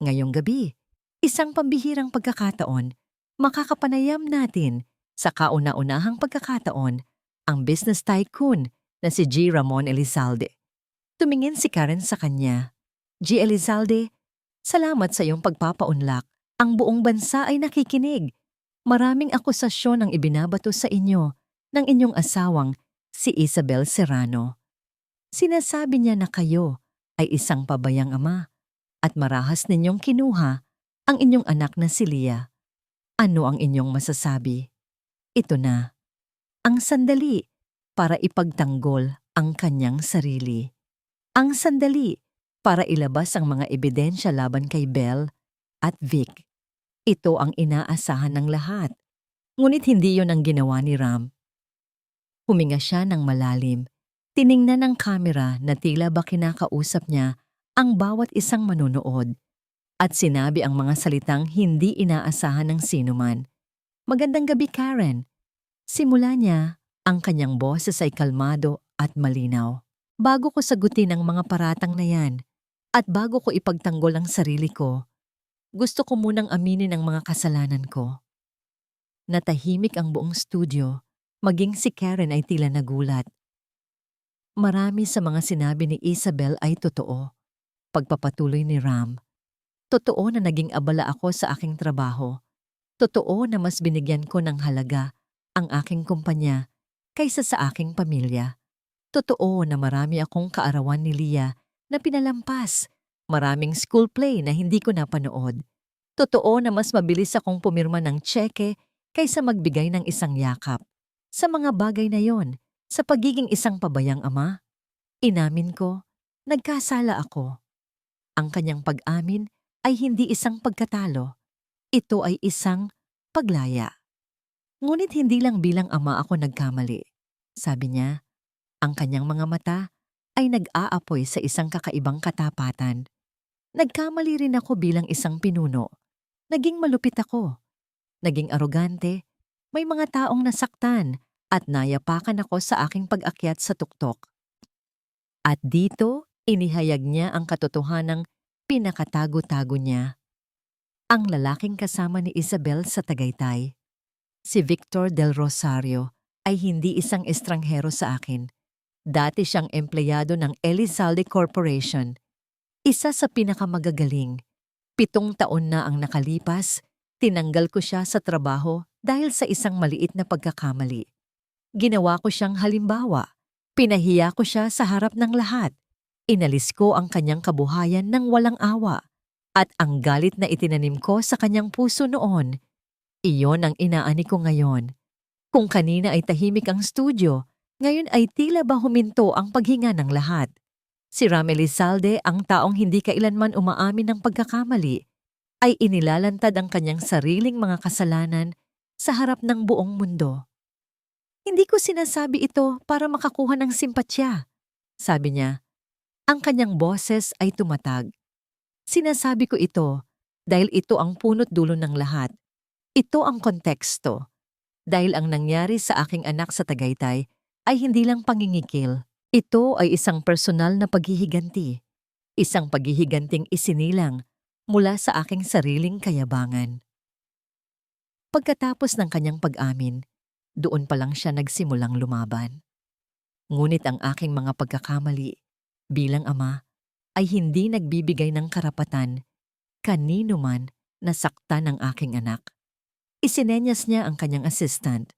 Ngayong gabi, isang pambihirang pagkakataon, makakapanayam natin sa kauna-unahang pagkakataon ang business tycoon na si G. Ramon Elizalde. Tumingin si Karen sa kanya. G. Elizalde, salamat sa iyong pagpapaunlak. Ang buong bansa ay nakikinig. Maraming akusasyon ang ibinabato sa inyo ng inyong asawang si Isabel Serrano. Sinasabi niya na kayo ay isang pabayang ama at marahas ninyong kinuha ang inyong anak na si Leah. Ano ang inyong masasabi? Ito na, ang sandali para ipagtanggol ang kanyang sarili. Ang sandali para ilabas ang mga ebidensya laban kay Belle at Vic. Ito ang inaasahan ng lahat. Ngunit hindi yon ang ginawa ni Ram. Huminga siya ng malalim. Tiningnan ng kamera na tila ba kinakausap niya ang bawat isang manunood. At sinabi ang mga salitang hindi inaasahan ng sinuman. Magandang gabi, Karen. Simula niya, ang kanyang boses ay kalmado at malinaw. Bago ko sagutin ang mga paratang na yan, at bago ko ipagtanggol ang sarili ko, gusto ko munang aminin ang mga kasalanan ko. Natahimik ang buong studio, maging si Karen ay tila nagulat. Marami sa mga sinabi ni Isabel ay totoo. Pagpapatuloy ni Ram. Totoo na naging abala ako sa aking trabaho. Totoo na mas binigyan ko ng halaga ang aking kumpanya kaysa sa aking pamilya. Totoo na marami akong kaarawan ni Leah na pinalampas. Maraming school play na hindi ko napanood. Totoo na mas mabilis akong pumirma ng tseke kaysa magbigay ng isang yakap. Sa mga bagay na yon, sa pagiging isang pabayang ama, inamin ko, nagkasala ako. Ang kanyang pag-amin ay hindi isang pagkatalo. Ito ay isang paglaya. Ngunit hindi lang bilang ama ako nagkamali. Sabi niya, ang kanyang mga mata ay nag-aapoy sa isang kakaibang katapatan. Nagkamali rin ako bilang isang pinuno. Naging malupit ako. Naging arogante. May mga taong nasaktan at nayapakan ako sa aking pag-akyat sa tuktok. At dito, inihayag niya ang katotohanang pinakatago-tago niya. Ang lalaking kasama ni Isabel sa Tagaytay, si Victor Del Rosario, ay hindi isang estranghero sa akin. Dati siyang empleyado ng Elizalde Corporation. Isa sa pinakamagagaling. 7 taon na ang nakalipas, tinanggal ko siya sa trabaho dahil sa isang maliit na pagkakamali. Ginawa ko siyang halimbawa. Pinahiya ko siya sa harap ng lahat. Inalis ko ang kanyang kabuhayan ng walang awa. At ang galit na itinanim ko sa kanyang puso noon, iyon ang inaani ko ngayon. Kung kanina ay tahimik ang studio, ngayon ay tila ba huminto ang paghinga ng lahat. Si Ram Elizalde, ang taong hindi kailanman umaamin ng pagkakamali, ay inilalantad ang kanyang sariling mga kasalanan sa harap ng buong mundo. Hindi ko sinasabi ito para makakuha ng simpatya, sabi niya. Ang kanyang boses ay tumatag. Sinasabi ko ito dahil ito ang punot dulo ng lahat. Ito ang konteksto. Dahil ang nangyari sa aking anak sa Tagaytay ay hindi lang pangingikil. Ito ay isang personal na paghihiganti. Isang paghihiganting isinilang mula sa aking sariling kayabangan. Pagkatapos ng kanyang pag-amin, doon pa lang siya nagsimulang lumaban. Ngunit ang aking mga pagkakamali bilang ama ay hindi nagbibigay ng karapatan kanino man na saktan ng aking anak. Isinenyas niya ang kanyang assistant.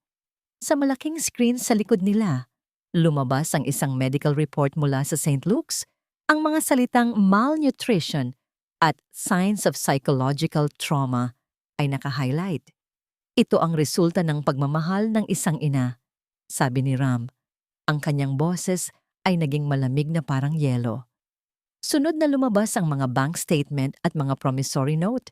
Sa malaking screen sa likod nila, lumabas ang isang medical report mula sa St. Luke's, ang mga salitang malnutrition at signs of psychological trauma ay naka-highlight. Ito ang resulta ng pagmamahal ng isang ina, sabi ni Ram. Ang kanyang boses ay naging malamig na parang yelo. Sunod na lumabas ang mga bank statement at mga promissory note,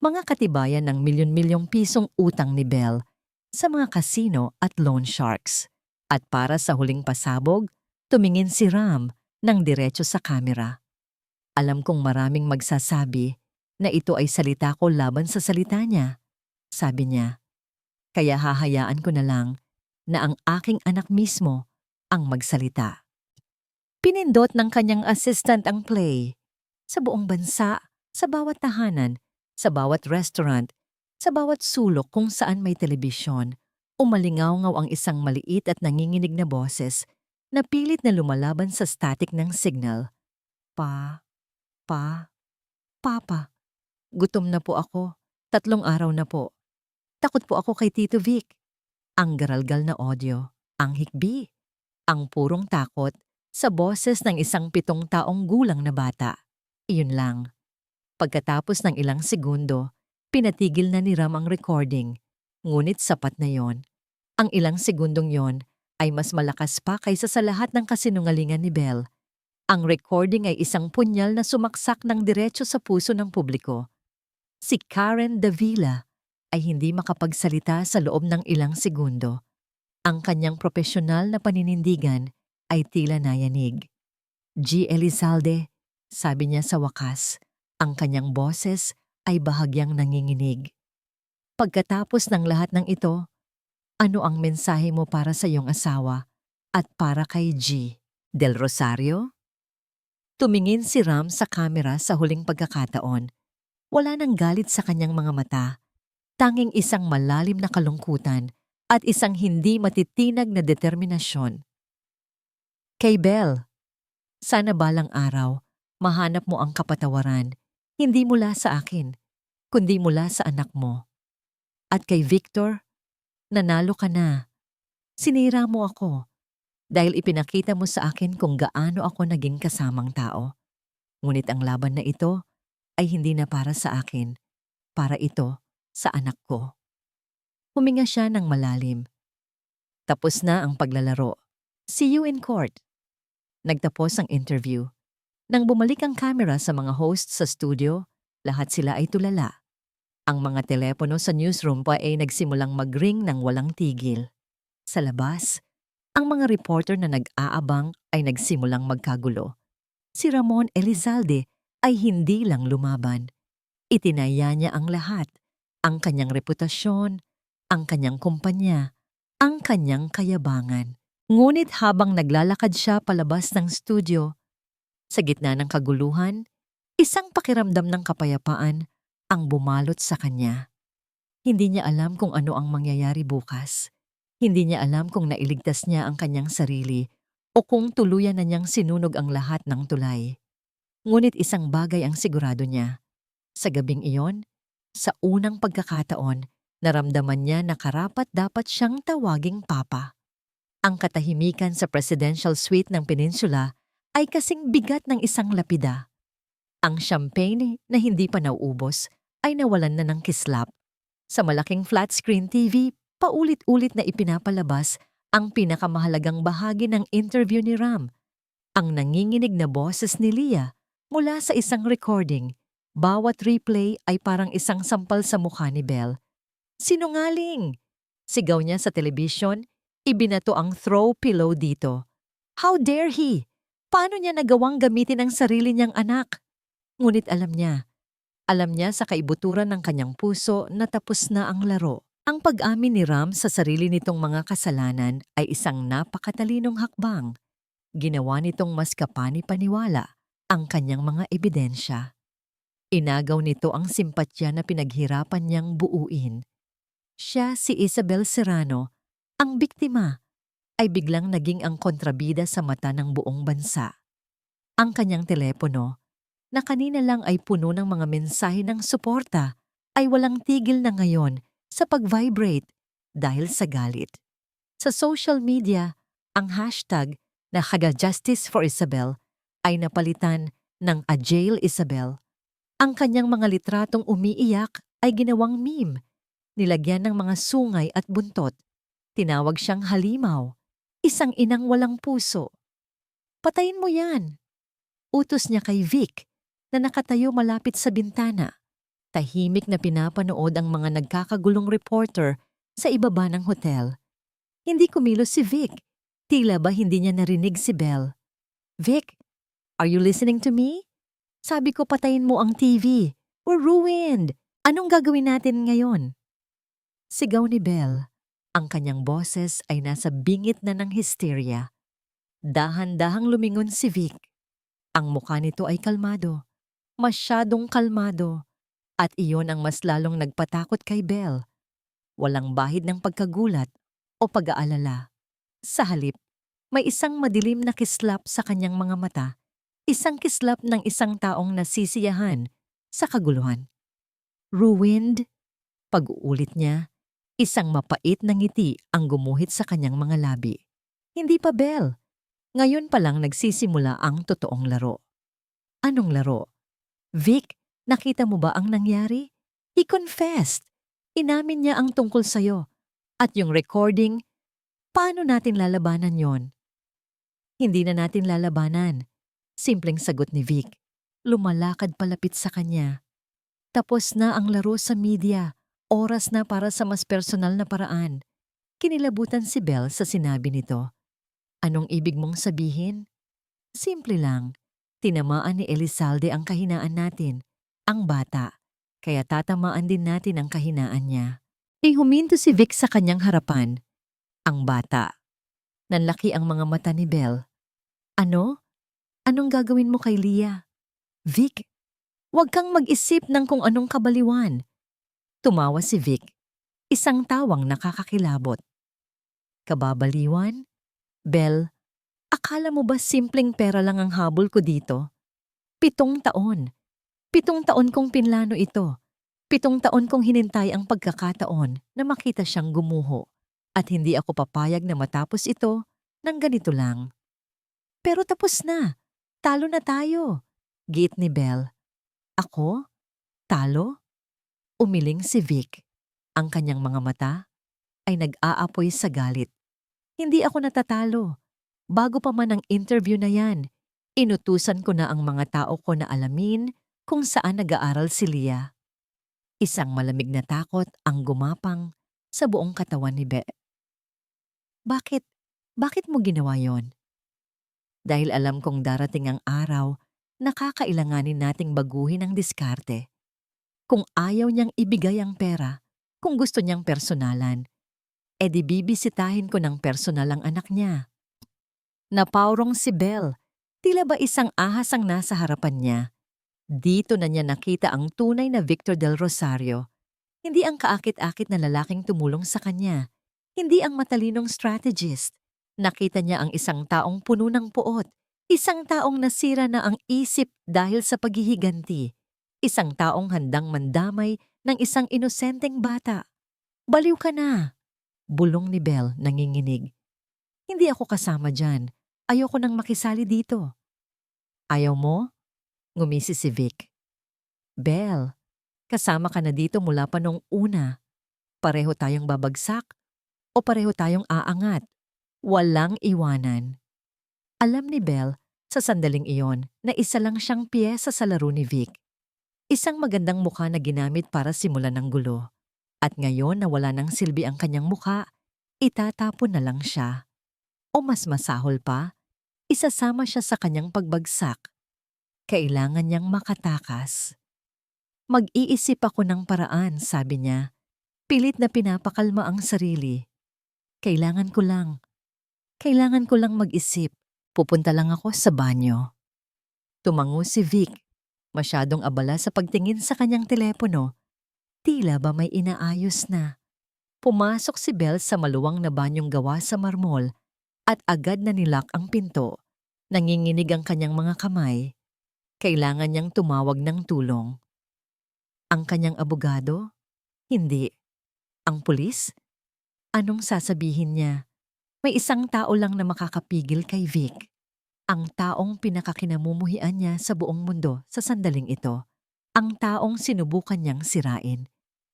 mga katibayan ng milyon-milyong pisong utang ni Belle sa mga casino at loan sharks. At para sa huling pasabog, tumingin si Ram ng diretso sa kamera. Alam kong maraming magsasabi na ito ay salita ko laban sa salita niya, sabi niya. Kaya hahayaan ko na lang na ang aking anak mismo ang magsalita. Pinindot ng kanyang assistant ang play. Sa buong bansa, sa bawat tahanan, sa bawat restaurant, sa bawat sulok kung saan may telebisyon, umalingaw-ngaw ang isang maliit at nanginginig na boses na pilit na lumalaban sa static ng signal. Papa, gutom na po ako. 3 araw na po. Takot po ako kay Tito Vic. Ang garalgal na audio, ang hikbi, ang purong takot sa boses ng isang 7 taong gulang na bata. Iyon lang. Pagkatapos ng ilang segundo, pinatigil na ni Ram ang recording. Ngunit sapat na yon. Ang ilang segundong yon ay mas malakas pa kaysa sa lahat ng kasinungalingan ni Belle. Ang recording ay isang punyal na sumaksak ng diretso sa puso ng publiko. Si Karen Davila ay hindi makapagsalita sa loob ng ilang segundo. Ang kanyang profesional na paninindigan ay tila nayanig. G. Elizalde, sabi niya sa wakas, ang kanyang boses ay bahagyang nanginginig. Pagkatapos ng lahat ng ito, ano ang mensahe mo para sa iyong asawa at para kay G. Del Rosario? Tumingin si Ram sa kamera sa huling pagkakataon. Wala nang galit sa kanyang mga mata, tanging isang malalim na kalungkutan at isang hindi matitinag na determinasyon. Kay Belle, sana balang araw, mahanap mo ang kapatawaran, hindi mula sa akin, kundi mula sa anak mo. At kay Victor, nanalo ka na. Sinira mo ako dahil ipinakita mo sa akin kung gaano ako naging kasamang tao. Ngunit ang laban na ito ay hindi na para sa akin, para ito sa anak ko. Huminga siya ng malalim. Tapos na ang paglalaro. See you in court. Nagtapos ang interview. Nang bumalik ang camera sa mga host sa studio, lahat sila ay tulala. Ang mga telepono sa newsroom pa ay nagsimulang mag-ring ng walang tigil. Sa labas, ang mga reporter na nag-aabang ay nagsimulang magkagulo. Si Ramon Elizalde ay hindi lang lumaban. Itinaya niya ang lahat, ang kanyang reputasyon, ang kanyang kumpanya, ang kanyang kayabangan. Ngunit habang naglalakad siya palabas ng studio, sa gitna ng kaguluhan, isang pakiramdam ng kapayapaan ang bumalot sa kanya. Hindi niya alam kung ano ang mangyayari bukas. Hindi niya alam kung nailigtas niya ang kanyang sarili o kung tuluyan na niyang sinunog ang lahat ng tulay. Ngunit isang bagay ang sigurado niya. Sa gabing iyon, sa unang pagkakataon, naramdaman niya na karapat-dapat siyang tawaging Papa. Ang katahimikan sa presidential suite ng peninsula ay kasing bigat ng isang lapida. Ang champagne na hindi pa nauubos ay nawalan na ng kislap. Sa malaking flat-screen TV, paulit-ulit na ipinapalabas ang pinakamahalagang bahagi ng interview ni Ram. Ang nanginginig na boses ni Leah mula sa isang recording. Bawat replay ay parang isang sampal sa mukha ni Belle. Sinungaling! Sigaw niya sa telebisyon, ibinato ang throw pillow dito. How dare he? Paano niya nagawang gamitin ang sarili niyang anak? Ngunit alam niya sa kaibuturan ng kanyang puso na tapos na ang laro. Ang pag-amin ni Ram sa sarili nitong mga kasalanan ay isang napakatalinong hakbang. Ginawa nitong mas kapani-paniwala ang kanyang mga ebidensya. Inagaw nito ang simpatya na pinaghirapan niyang buuin. Siya, si Isabel Serrano, ang biktima, ay biglang naging ang kontrabida sa mata ng buong bansa. Ang kanyang telepono, na kanina lang ay puno ng mga mensahe ng suporta, ay walang tigil na ngayon sa pag-vibrate dahil sa galit. Sa social media, ang hashtag na #Justice for Isabel ay napalitan ng A Jail Isabel. Ang kanyang mga litratong umiiyak ay ginawang meme, nilagyan ng mga sungay at buntot. Tinawag siyang halimaw, isang inang walang puso. Patayin mo yan! Utos niya kay Vic na nakatayo malapit sa bintana. Tahimik na pinapanood ang mga nagkakagulong reporter sa ibaba ng hotel. Hindi kumilos si Vic, Tila ba hindi niya narinig si Belle. Vic, are you listening to me? Sabi ko patayin mo ang TV. We're ruined. Anong gagawin natin ngayon? Sigaw ni Belle. Ang kanyang boses ay nasa bingit na ng hysteria. Dahan-dahang lumingon si Vic. Ang mukha nito ay kalmado. Masyadong kalmado. At iyon ang mas lalong nagpatakot kay Belle. Walang bahid ng pagkagulat o pag-aalala. Sa halip, may isang madilim na kislap sa kanyang mga mata. Isang kislap ng isang taong nasisiyahan sa kaguluhan. Ruined? Pag-uulit niya, isang mapait na ngiti ang gumuhit sa kanyang mga labi. Hindi pa, Belle. Ngayon pa lang nagsisimula ang totoong laro. Anong laro? Vic, nakita mo ba ang nangyari? He confessed. Inamin niya ang tungkol sa'yo. At yung recording, paano natin lalabanan yon? Hindi na natin lalabanan. Simpleng sagot ni Vic. Lumalakad palapit sa kanya. Tapos na ang laro sa media. Oras na para sa mas personal na paraan. Kinilabutan si Belle sa sinabi nito. Anong ibig mong sabihin? Simple lang. Tinamaan ni Elizalde ang kahinaan natin, ang bata. Kaya tatamaan din natin ang kahinaan niya. Huminto si Vic sa kanyang harapan. Ang bata. Nanlaki ang mga mata ni Belle. Ano? Anong gagawin mo kay Leah? Vic, huwag kang mag-isip ng kung anong kabaliwan. Tumawa si Vic. Isang tawang nakakakilabot. Kababaliwan? Belle, akala mo ba simpleng pera lang ang habol ko dito? 7 taon. 7 taon kong pinlano ito. 7 taon kong hinintay ang pagkakataon na makita siyang gumuho. At hindi ako papayag na matapos ito ng ganito lang. Pero tapos na. Talo na tayo. Giit ni Belle. Ako? Talo? Umiling si Vic. Ang kanyang mga mata ay nag-aapoy sa galit. Hindi ako natatalo. Bago pa man ang interview na yan, inutusan ko na ang mga tao ko na alamin kung saan nag-aaral si Leah. Isang malamig na takot ang gumapang sa buong katawan ni Belle. Bakit? Bakit mo ginawa yon? Dahil alam kong darating ang araw na kakailanganin nating baguhin ang diskarte. Kung ayaw niyang ibigay ang pera, kung gusto niyang personalan, edi bibisitahin ko ng personal ang anak niya. Napaurong si Belle. Tila ba isang ahas ang nasa harapan niya. Dito na niya nakita ang tunay na Victor del Rosario. Hindi ang kaakit-akit na lalaking tumulong sa kanya. Hindi ang matalinong strategist. Nakita niya ang isang taong puno ng puot. Isang taong nasira na ang isip dahil sa paghihiganti. Isang taong handang mandamay ng isang inosenteng bata. Baliw ka na! Bulong ni Belle nanginginig. Hindi ako kasama dyan. Ayoko nang makisali dito. Ayaw mo? Ngumisi si Vic. Belle, kasama ka na dito mula pa nung una. Pareho tayong babagsak o pareho tayong aangat. Walang iwanan. Alam ni Belle sa sandaling iyon na isa lang siyang piyesa sa laro ni Vic. Isang magandang mukha na ginamit para simulan ng gulo. At ngayon na wala ng silbi ang kanyang mukha, itatapon na lang siya. O mas masahol pa, isasama siya sa kanyang pagbagsak. Kailangan niyang makatakas. Mag-iisip ako ng paraan, sabi niya. Pilit na pinapakalma ang sarili. Kailangan ko lang mag-isip. Pupunta lang ako sa banyo. Tumango si Vic. Masyadong abala sa pagtingin sa kanyang telepono. Tila ba may inaayos na. Pumasok si Belle sa maluwang na banyong gawa sa marmol at agad na nilak ang pinto. Nanginginig ang kanyang mga kamay. Kailangan niyang tumawag ng tulong. Ang kanyang abogado? Hindi. Ang pulis? Anong sasabihin niya? May isang tao lang na makakapigil kay Vic. Ang taong pinakakinamumuhian niya sa buong mundo sa sandaling ito. Ang taong sinubukan niyang sirain.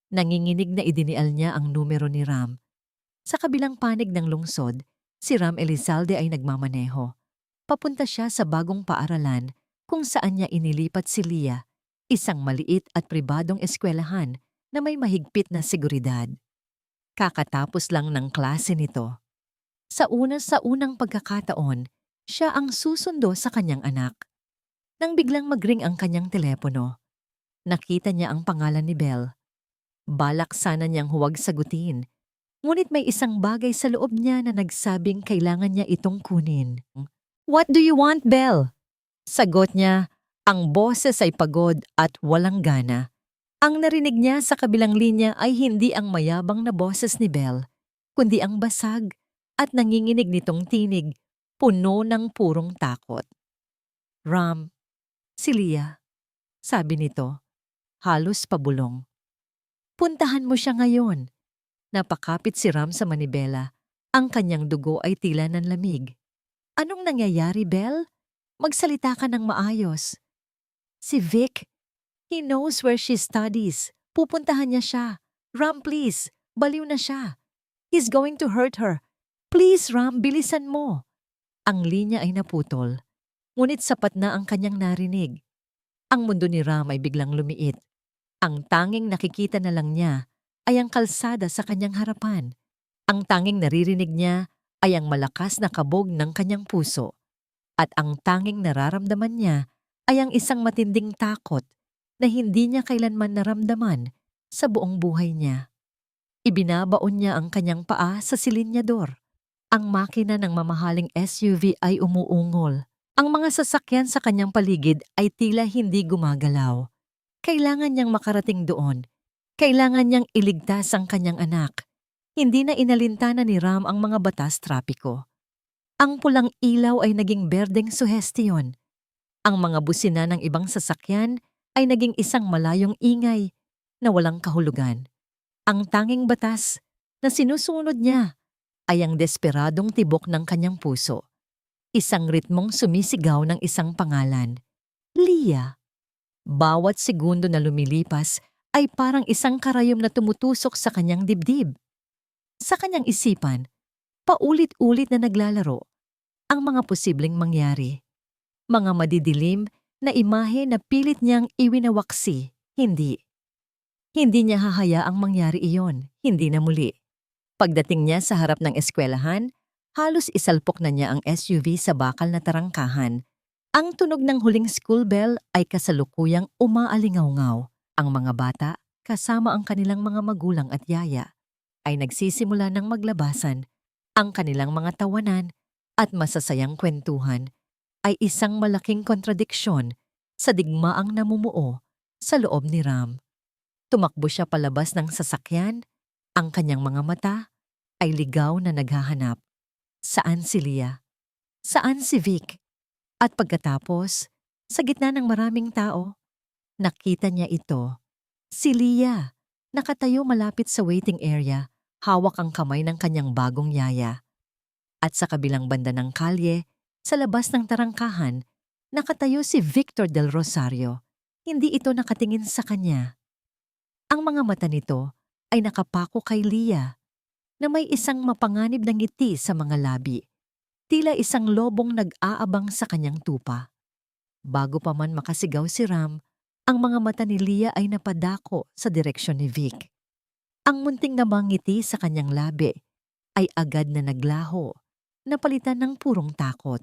Nanginginig na idinial niya ang numero ni Ram. Sa kabilang panig ng lungsod, si Ram Elizalde ay nagmamaneho. Papunta siya sa bagong paaralan kung saan niya inilipat si Leah, isang maliit at pribadong eskwelahan na may mahigpit na seguridad. Kakatapos lang ng klase nito. Sa unang pagkakataon, siya ang susundo sa kanyang anak. Nang biglang mag-ring ang kanyang telepono, nakita niya ang pangalan ni Belle. Balak sana niyang huwag sagutin, ngunit may isang bagay sa loob niya na nagsabing kailangan niya itong kunin. "What do you want, Belle?" Sagot niya, ang boses ay pagod at walang gana. Ang narinig niya sa kabilang linya ay hindi ang mayabang na boses ni Belle, kundi ang basag at nanginginig nitong tinig, puno ng purong takot. "Ram, si Leah," sabi nito, halos pabulong. "Puntahan mo siya ngayon." Napakapit si Ram sa manibela. Ang kanyang dugo ay tila nanlamig. "Anong nangyayari, Belle? Magsalita ka ng maayos." "Si Vic, he knows where she studies. Pupuntahan niya siya. Ram, please, baliw na siya. He's going to hurt her. Please, Ram, bilisan mo." Ang linya ay naputol, ngunit sapat na ang kanyang narinig. Ang mundo ni Ram ay biglang lumiit. Ang tanging nakikita na lang niya ay ang kalsada sa kanyang harapan. Ang tanging naririnig niya ay ang malakas na kabog ng kanyang puso. At ang tanging nararamdaman niya ay ang isang matinding takot na hindi niya kailanman naramdaman sa buong buhay niya. Ibinabaon niya ang kanyang paa sa silinyador. Ang makina ng mamahaling SUV ay umuungol. Ang mga sasakyan sa kanyang paligid ay tila hindi gumagalaw. Kailangan niyang makarating doon. Kailangan niyang iligtas ang kanyang anak. Hindi na inalintana ni Ram ang mga batas trapiko. Ang pulang ilaw ay naging berdeng suhestiyon. Ang mga busina ng ibang sasakyan ay naging isang malayong ingay na walang kahulugan. Ang tanging batas na sinusunod niya ay ang desperadong tibok ng kanyang puso. Isang ritmong sumisigaw ng isang pangalan. Leah. Bawat segundo na lumilipas ay parang isang karayom na tumutusok sa kanyang dibdib. Sa kanyang isipan, paulit-ulit na naglalaro ang mga posibleng mangyari. Mga madidilim na imahe na pilit niyang iwinawaksi. Hindi. Hindi niya hahayaang mangyari iyon, hindi na muli. Pagdating niya sa harap ng eskwelahan, halos isalpok na niya ang SUV sa bakal na tarangkahan. Ang tunog ng huling school bell ay kasalukuyang umaalingaw-ngaw. Ang mga bata, kasama ang kanilang mga magulang at yaya, ay nagsisimula ng maglabasan. Ang kanilang mga tawanan at masasayang kwentuhan ay isang malaking kontradiksyon sa digmaang namumuo sa loob ni Ram. Tumakbo siya palabas ng sasakyan, ang kanyang mga mata ay ligaw na naghahanap. Saan si Leah? Saan si Vic? At pagkatapos, sa gitna ng maraming tao, nakita niya ito. Si Leah, nakatayo malapit sa waiting area, hawak ang kamay ng kanyang bagong yaya. At sa kabilang banda ng kalye, sa labas ng tarangkahan, nakatayo si Victor del Rosario. Hindi ito nakatingin sa kanya. Ang mga mata nito ay nakapako kay Leah, na may isang mapanganib na ngiti sa mga labi. Tila isang lobong nag-aabang sa kanyang tupa. Bago pa man makasigaw si Ram, ang mga mata ni Leah ay napadako sa direksyon ni Vic. Ang munting namang ngiti sa kanyang labi ay agad na naglaho, napalitan ng purong takot.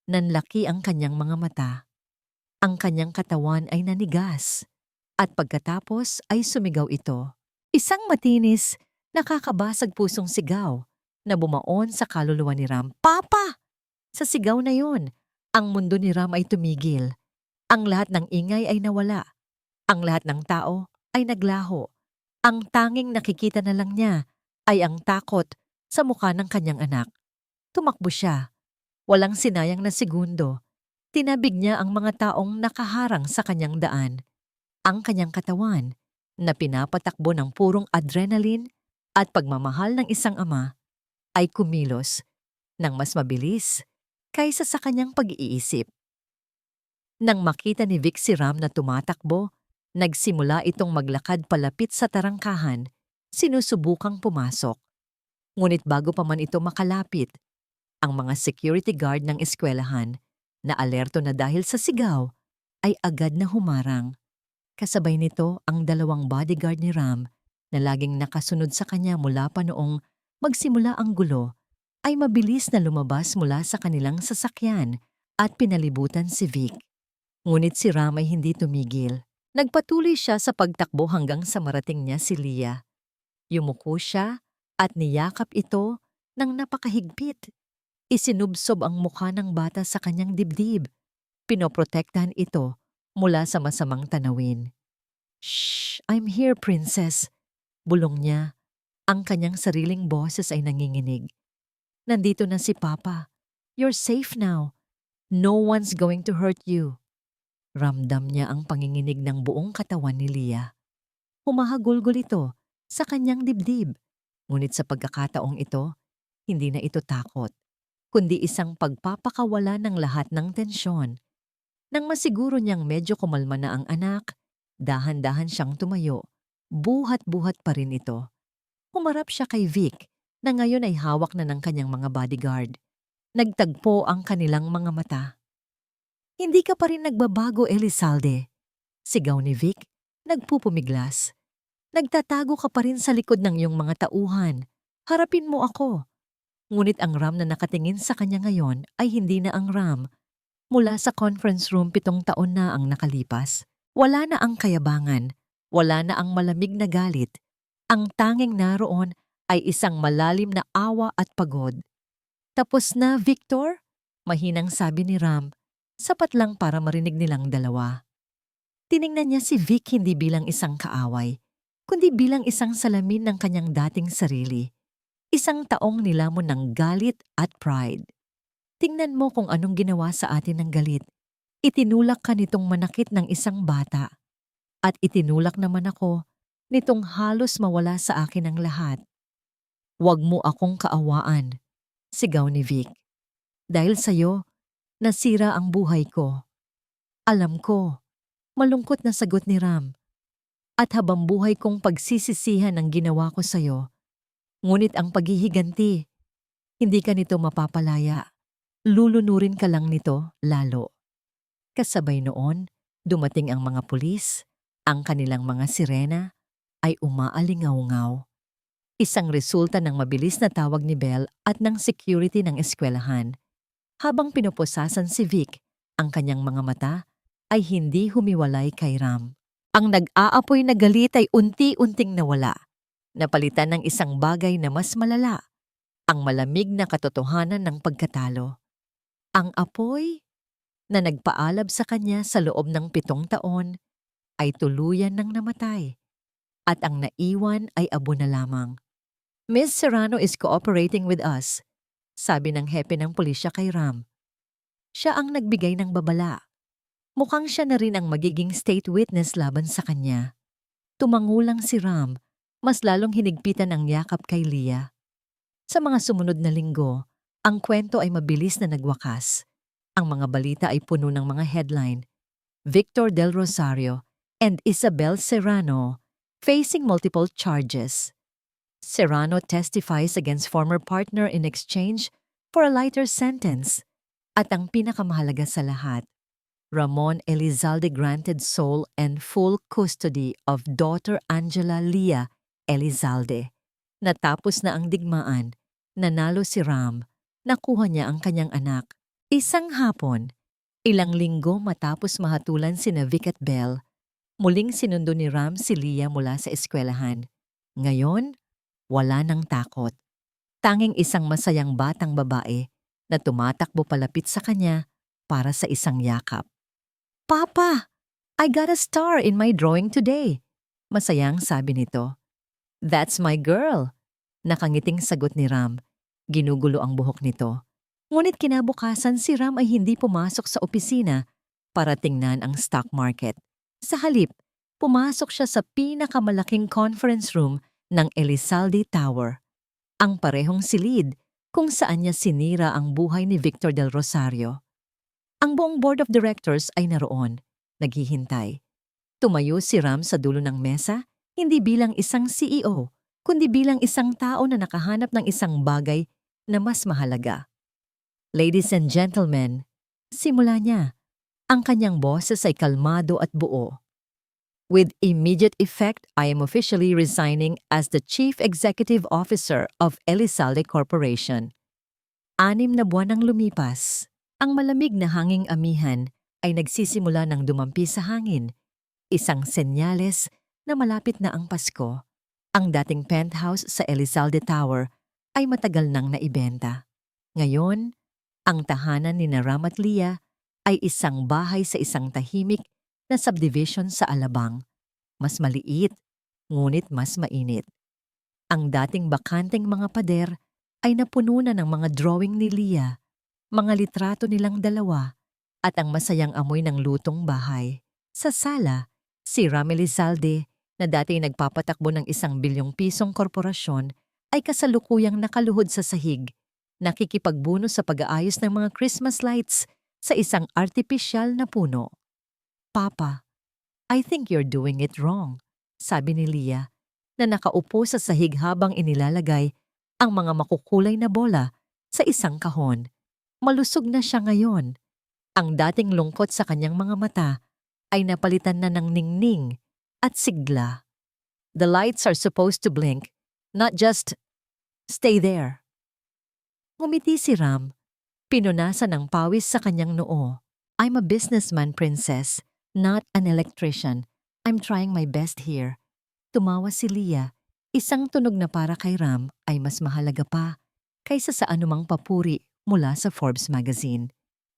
Nanlaki ang kanyang mga mata. Ang kanyang katawan ay nanigas. At pagkatapos ay sumigaw ito. Isang matinis, nakakabasag pusong sigaw na bumaon sa kaluluwa ni Ram. "Papa!" Sa sigaw na yon, ang mundo ni Ram ay tumigil. Ang lahat ng ingay ay nawala. Ang lahat ng tao ay naglaho. Ang tanging nakikita na lang niya ay ang takot sa mukha ng kanyang anak. Tumakbo siya. Walang sinayang na segundo. Tinabig niya ang mga taong nakaharang sa kanyang daan. Ang kanyang katawan na pinapatakbo ng purong adrenaline at pagmamahal ng isang ama ay kumilos ng mas mabilis kaysa sa kanyang pag-iisip. Nang makita ni Vic si Ram na tumatakbo, nagsimula itong maglakad palapit sa tarangkahan, sinusubukang pumasok. Ngunit bago pa man ito makalapit, ang mga security guard ng eskwelahan na alerto na dahil sa sigaw ay agad na humarang. Kasabay nito ang 2 bodyguard ni Ram na laging nakasunod sa kanya mula pa noong magsimula ang gulo ay mabilis na lumabas mula sa kanilang sasakyan at pinalibutan si Vic. Ngunit si Ram ay hindi tumigil. Nagpatuloy siya sa pagtakbo hanggang sa marating niya si Leah. Yumuko siya at niyakap ito ng napakahigpit. Isinubsob ang mukha ng bata sa kanyang dibdib. Pinoprotektahan ito mula sa masamang tanawin. "Shh! I'm here, princess," bulong niya. Ang kanyang sariling boses ay nanginginig. "Nandito na si Papa. You're safe now. No one's going to hurt you." Ramdam niya ang panginginig ng buong katawan ni Leah. Humahagulgol ito sa kanyang dibdib. Ngunit sa pagkakataong ito, hindi na ito takot, kundi isang pagpapakawala ng lahat ng tensyon. Nang masiguro niyang medyo kumalma na ang anak, dahan-dahan siyang tumayo. Buhat-buhat pa rin ito. Humarap siya kay Vic, na ngayon ay hawak na ng kanyang mga bodyguard. Nagtagpo ang kanilang mga mata. "Hindi ka pa rin nagbabago, Elizalde," sigaw ni Vic, nagpupumiglas. "Nagtatago ka pa rin sa likod ng iyong mga tauhan. Harapin mo ako." Ngunit ang Ram na nakatingin sa kanya ngayon ay hindi na ang Ram. Mula sa conference room 7 taon na ang nakalipas. Wala na ang kayabangan, wala na ang malamig na galit. Ang tanging naroon ay isang malalim na awa at pagod. "Tapos na, Victor?" Mahinang sabi ni Ram, sapat lang para marinig nilang dalawa. Tiningnan niya si Vic hindi bilang isang kaaway, kundi bilang isang salamin ng kanyang dating sarili. Isang taong nilamon ng galit at pride. "Tingnan mo kung anong ginawa sa atin ng galit. Itinulak ka nitong manakit ng isang bata. At itinulak naman ako nitong halos mawala sa akin ang lahat. Huwag mo akong kaawaan," sigaw ni Vic. "Dahil sa'yo, nasira ang buhay ko." "Alam ko," malungkot na sagot ni Ram. "At habang buhay kong pagsisisihan ang ginawa ko sa'yo. Ngunit ang paghihiganti, hindi ka nito mapapalaya. Lulunurin ka lang nito lalo." Kasabay noon, dumating ang mga pulis, ang kanilang mga sirena ay umaalingaw-ngaw. Isang resulta ng mabilis na tawag ni Belle at ng security ng eskwelahan. Habang pinupusasan si Vic, ang kanyang mga mata ay hindi humiwalay kay Ram. Ang nag-aapoy na galit ay unti-unting nawala. Napalitan ng isang bagay na mas malala, ang malamig na katotohanan ng pagkatalo. Ang apoy na nagpaalab sa kanya sa loob ng 7 taon ay tuluyan ng namatay at ang naiwan ay abo na lamang. "Miss Serrano is cooperating with us," sabi ng hepe ng pulisya kay Ram. Siya ang nagbigay ng babala. Mukhang siya na rin ang magiging state witness laban sa kanya. Tumangulang si Ram, mas lalong hinigpitan ang yakap kay Leah. Sa mga sumunod na linggo, ang kwento ay mabilis na nagwakas. Ang mga balita ay puno ng mga headline. Victor Del Rosario and Isabel Serrano facing multiple charges. Serrano testifies against former partner in exchange for a lighter sentence. At ang pinakamahalaga sa lahat, Ramon Elizalde granted sole and full custody of daughter Angela Leah Elizalde. Natapos na ang digmaan, nanalo si Ram, nakuha niya ang kanyang anak. Isang hapon, ilang linggo matapos mahatulan sina Vic at Belle, muling sinundo ni Ram si Leah mula sa eskwelahan. Ngayon, wala nang takot. Tanging isang masayang batang babae na tumatakbo palapit sa kanya para sa isang yakap. "Papa, I got a star in my drawing today," masayang sabi nito. "That's my girl," nakangiting sagot ni Ram. Ginugulo ang buhok nito. Ngunit kinabukasan si Ram ay hindi pumasok sa opisina para tingnan ang stock market. Sa halip, pumasok siya sa pinakamalaking conference room ng Elizalde Tower. Ang parehong silid kung saan niya sinira ang buhay ni Victor Del Rosario. Ang buong board of directors ay naroon, naghihintay. Tumayo si Ram sa dulo ng mesa, hindi bilang isang CEO, kundi bilang isang tao na nakahanap ng isang bagay na mas mahalaga. "Ladies and gentlemen," simula niya. Ang kanyang boses ay kalmado at buo. "With immediate effect, I am officially resigning as the Chief Executive Officer of Elizalde Corporation. 6 na buwan ang lumipas. Ang malamig na hanging amihan ay nagsisimula ng dumampi sa hangin, isang senyales na malapit na ang Pasko. Ang dating penthouse sa Elizalde Tower ay matagal nang naibenta. Ngayon, ang tahanan ni Ram at Leah ay isang bahay sa isang tahimik na subdivision sa Alabang. Mas maliit, ngunit mas mainit. Ang dating bakanteng mga pader ay napuno na ng mga drawing ni Leah, mga litrato nilang dalawa, at ang masayang amoy ng lutong bahay. Sa sala, si Ram Elizalde, na dati nagpapatakbo ng ₱1 bilyong korporasyon, ay kasalukuyang nakaluhod sa sahig, nakikipagbuno sa pag-aayos ng mga Christmas lights sa isang artipisyal na puno. "Papa, I think you're doing it wrong," sabi ni Leah, na nakaupo sa sahig habang inilalagay ang mga makukulay na bola sa isang kahon. Malusog na siya ngayon. Ang dating lungkot sa kanyang mga mata ay napalitan na ng ningning at sigla. The lights are supposed to blink, not just stay there. Ngumiti si Ram, pinunasan ng pawis sa kanyang noo. "I'm a businessman, princess, not an electrician. I'm trying my best here." Tumawa si Leah, isang tunog na para kay Ram ay mas mahalaga pa kaysa sa anumang papuri mula sa Forbes magazine.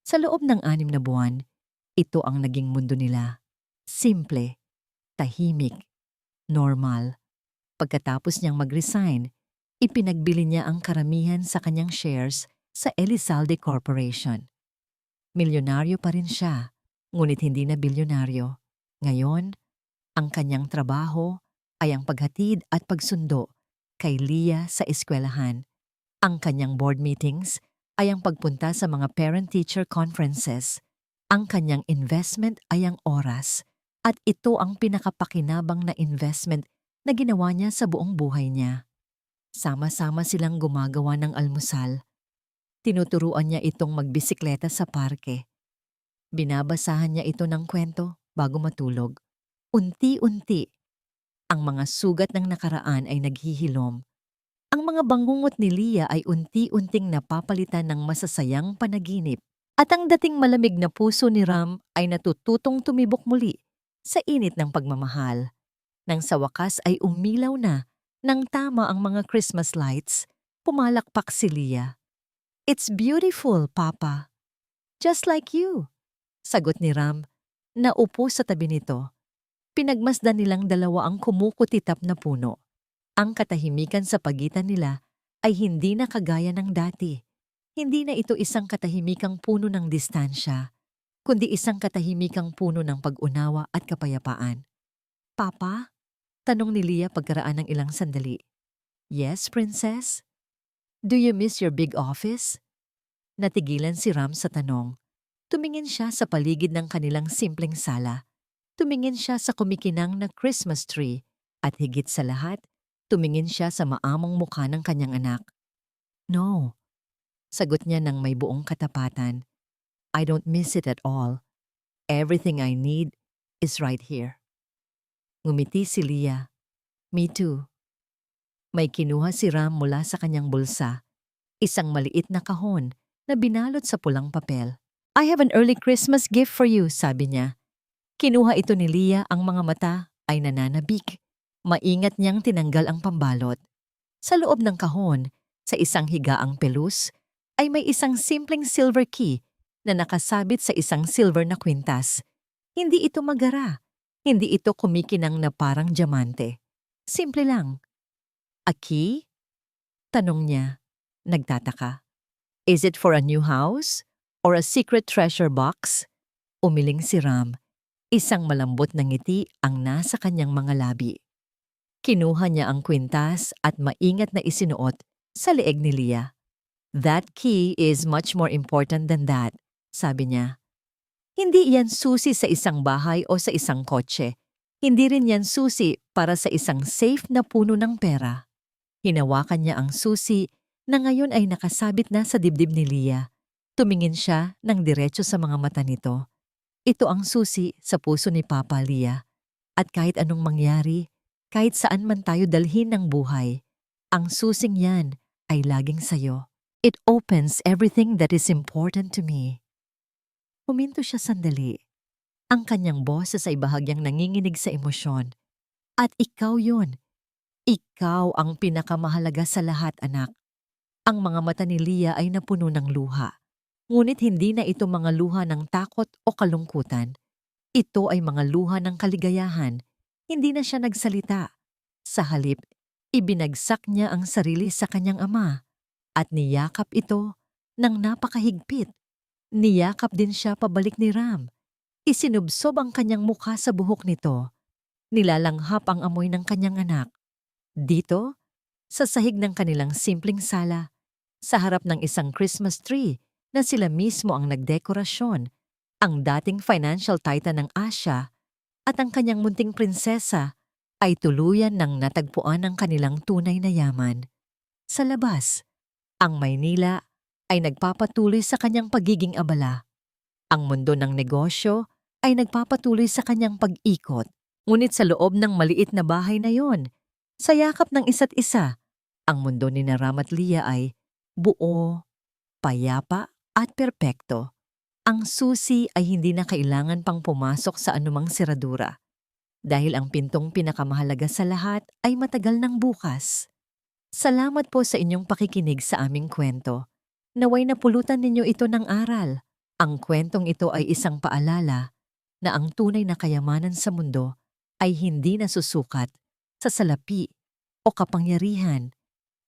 Sa loob ng 6 na buwan, ito ang naging mundo nila. Simple, tahimik, normal. Pagkatapos niyang mag-resign, ipinagbili niya ang karamihan sa kanyang shares sa Elizalde Corporation. Milyonaryo pa rin siya, ngunit hindi na bilyonaryo. Ngayon, ang kanyang trabaho ay ang paghatid at pagsundo kay Leah sa eskwelahan. Ang kanyang board meetings ay ang pagpunta sa mga parent-teacher conferences. Ang kanyang investment ay ang oras, at ito ang pinakapakinabang na investment na ginawa niya sa buong buhay niya. Sama-sama silang gumagawa ng almusal. Tinuturuan niya itong magbisikleta sa parke. Binabasahan niya ito ng kwento bago matulog. Unti-unti, ang mga sugat ng nakaraan ay naghihilom. Ang mga bangungot ni Leah ay unti-unting napapalitan ng masasayang panaginip. At ang dating malamig na puso ni Ram ay natututong tumibok muli sa init ng pagmamahal. Nang sa wakas ay umilaw na nang tama ang mga Christmas lights, pumalakpak si Leah. "It's beautiful, Papa. Just like you," sagot ni Ram, na upo sa tabi nito. Pinagmasdan nilang dalawa ang kumukutitap na puno. Ang katahimikan sa pagitan nila ay hindi na kagaya ng dati. Hindi na ito isang katahimikang puno ng distansya, kundi isang katahimikang puno ng pag-unawa at kapayapaan. "Papa?" tanong ni Leah pagkaraan ng ilang sandali. "Yes, princess? Do you miss your big office?" Natigilan si Ram sa tanong. Tumingin siya sa paligid ng kanilang simpleng sala. Tumingin siya sa kumikinang na Christmas tree at higit sa lahat, tumingin siya sa maamong mukha ng kanyang anak. "No," sagot niya ng may buong katapatan. "I don't miss it at all. Everything I need is right here." Ngumiti si Leah. "Me too." May kinuha si Ram mula sa kanyang bulsa, isang maliit na kahon na binalot sa pulang papel. "I have an early Christmas gift for you," sabi niya. Kinuha ito ni Leah, ang mga mata ay nananabik. Maingat niyang tinanggal ang pambalot. Sa loob ng kahon, sa isang higaang pelus, ay may isang simpleng silver key na nakasabit sa isang silver na kwintas. Hindi ito magara. Hindi ito kumikinang na parang diamante. Simple lang. "A key?" tanong niya, nagtataka. "Is it for a new house? Or a secret treasure box?" Umiling si Ram. Isang malambot na ngiti ang nasa kanyang mga labi. Kinuha niya ang kwintas at maingat na isinuot sa leeg ni Leah. "That key is much more important than that," sabi niya. Hindi yan susi sa isang bahay o sa isang kotse. Hindi rin yan susi para sa isang safe na puno ng pera. Hinawakan niya ang susi na ngayon ay nakasabit na sa dibdib ni Leah. Tumingin siya ng diretso sa mga mata nito. "Ito ang susi sa puso ni Papa, Leah. At kahit anong mangyari, kahit saan man tayo dalhin ng buhay, ang susing yan ay laging sayo." It opens everything that is important to me. Huminto siya sandali. Ang kanyang boses ay bahagyang nanginginig sa emosyon. At ikaw yun. Ikaw ang pinakamahalaga sa lahat, anak. Ang mga mata ni Leah ay napuno ng luha. Ngunit hindi na ito mga luha ng takot o kalungkutan. Ito ay mga luha ng kaligayahan. Hindi na siya nagsalita. Sa halip, ibinagsak niya ang sarili sa kanyang ama at niyakap ito ng napakahigpit. Niyakap din siya pabalik ni Ram. Isinubsob ang kanyang mukha sa buhok nito. Nilalanghap ang amoy ng kanyang anak. Dito, sa sahig ng kanilang simpleng sala, sa harap ng isang Christmas tree na sila mismo ang nagdekorasyon, ang dating financial titan ng Asia at ang kanyang munting prinsesa ay tuluyan ng natagpuan ng kanilang tunay na yaman. Sa labas, ang Maynila ay nagpapatuloy sa kanyang pagiging abala. Ang mundo ng negosyo ay nagpapatuloy sa kanyang pag-ikot. Ngunit sa loob ng maliit na bahay na yon, sa yakap ng isa't isa, ang mundo ni Ram at Leah ay buo, payapa at perpekto. Ang susi ay hindi na kailangan pang pumasok sa anumang siradura. Dahil ang pintong pinakamahalaga sa lahat ay matagal ng bukas. Salamat po sa inyong pakikinig sa aming kwento. Naway napulutan ninyo ito ng aral. Ang kwentong ito ay isang paalala na ang tunay na kayamanan sa mundo ay hindi nasusukat sa salapi o kapangyarihan,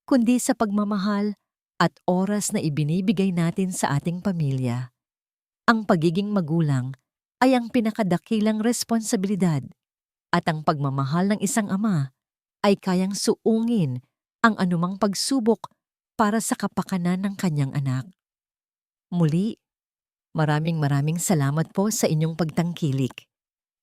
kundi sa pagmamahal at oras na ibinibigay natin sa ating pamilya. Ang pagiging magulang ay ang pinakadakilang responsibilidad at ang pagmamahal ng isang ama ay kayang suungin ang anumang pagsubok para sa kapakanan ng kanyang anak. Muli, maraming salamat po sa inyong pagtangkilik.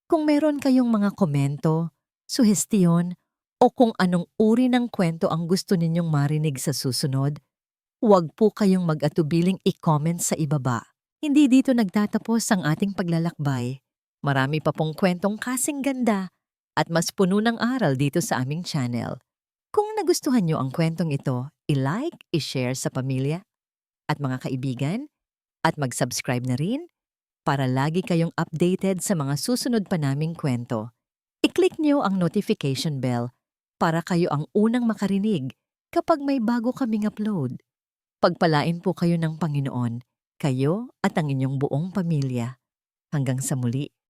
Kung meron kayong mga komento, suhestiyon, o kung anong uri ng kwento ang gusto ninyong marinig sa susunod, huwag po kayong mag-atubiling i-comment sa ibaba. Hindi dito nagtatapos ang ating paglalakbay. Marami pa pong kwentong kasing ganda at mas puno ng aral dito sa aming channel. Kung nagustuhan nyo ang kwentong ito, i-like, i-share sa pamilya at mga kaibigan at mag-subscribe na rin para lagi kayong updated sa mga susunod pa naming kwento. I-click nyo ang notification bell para kayo ang unang makarinig kapag may bago kaming upload. Pagpalain po kayo ng Panginoon, kayo at ang inyong buong pamilya. Hanggang sa muli.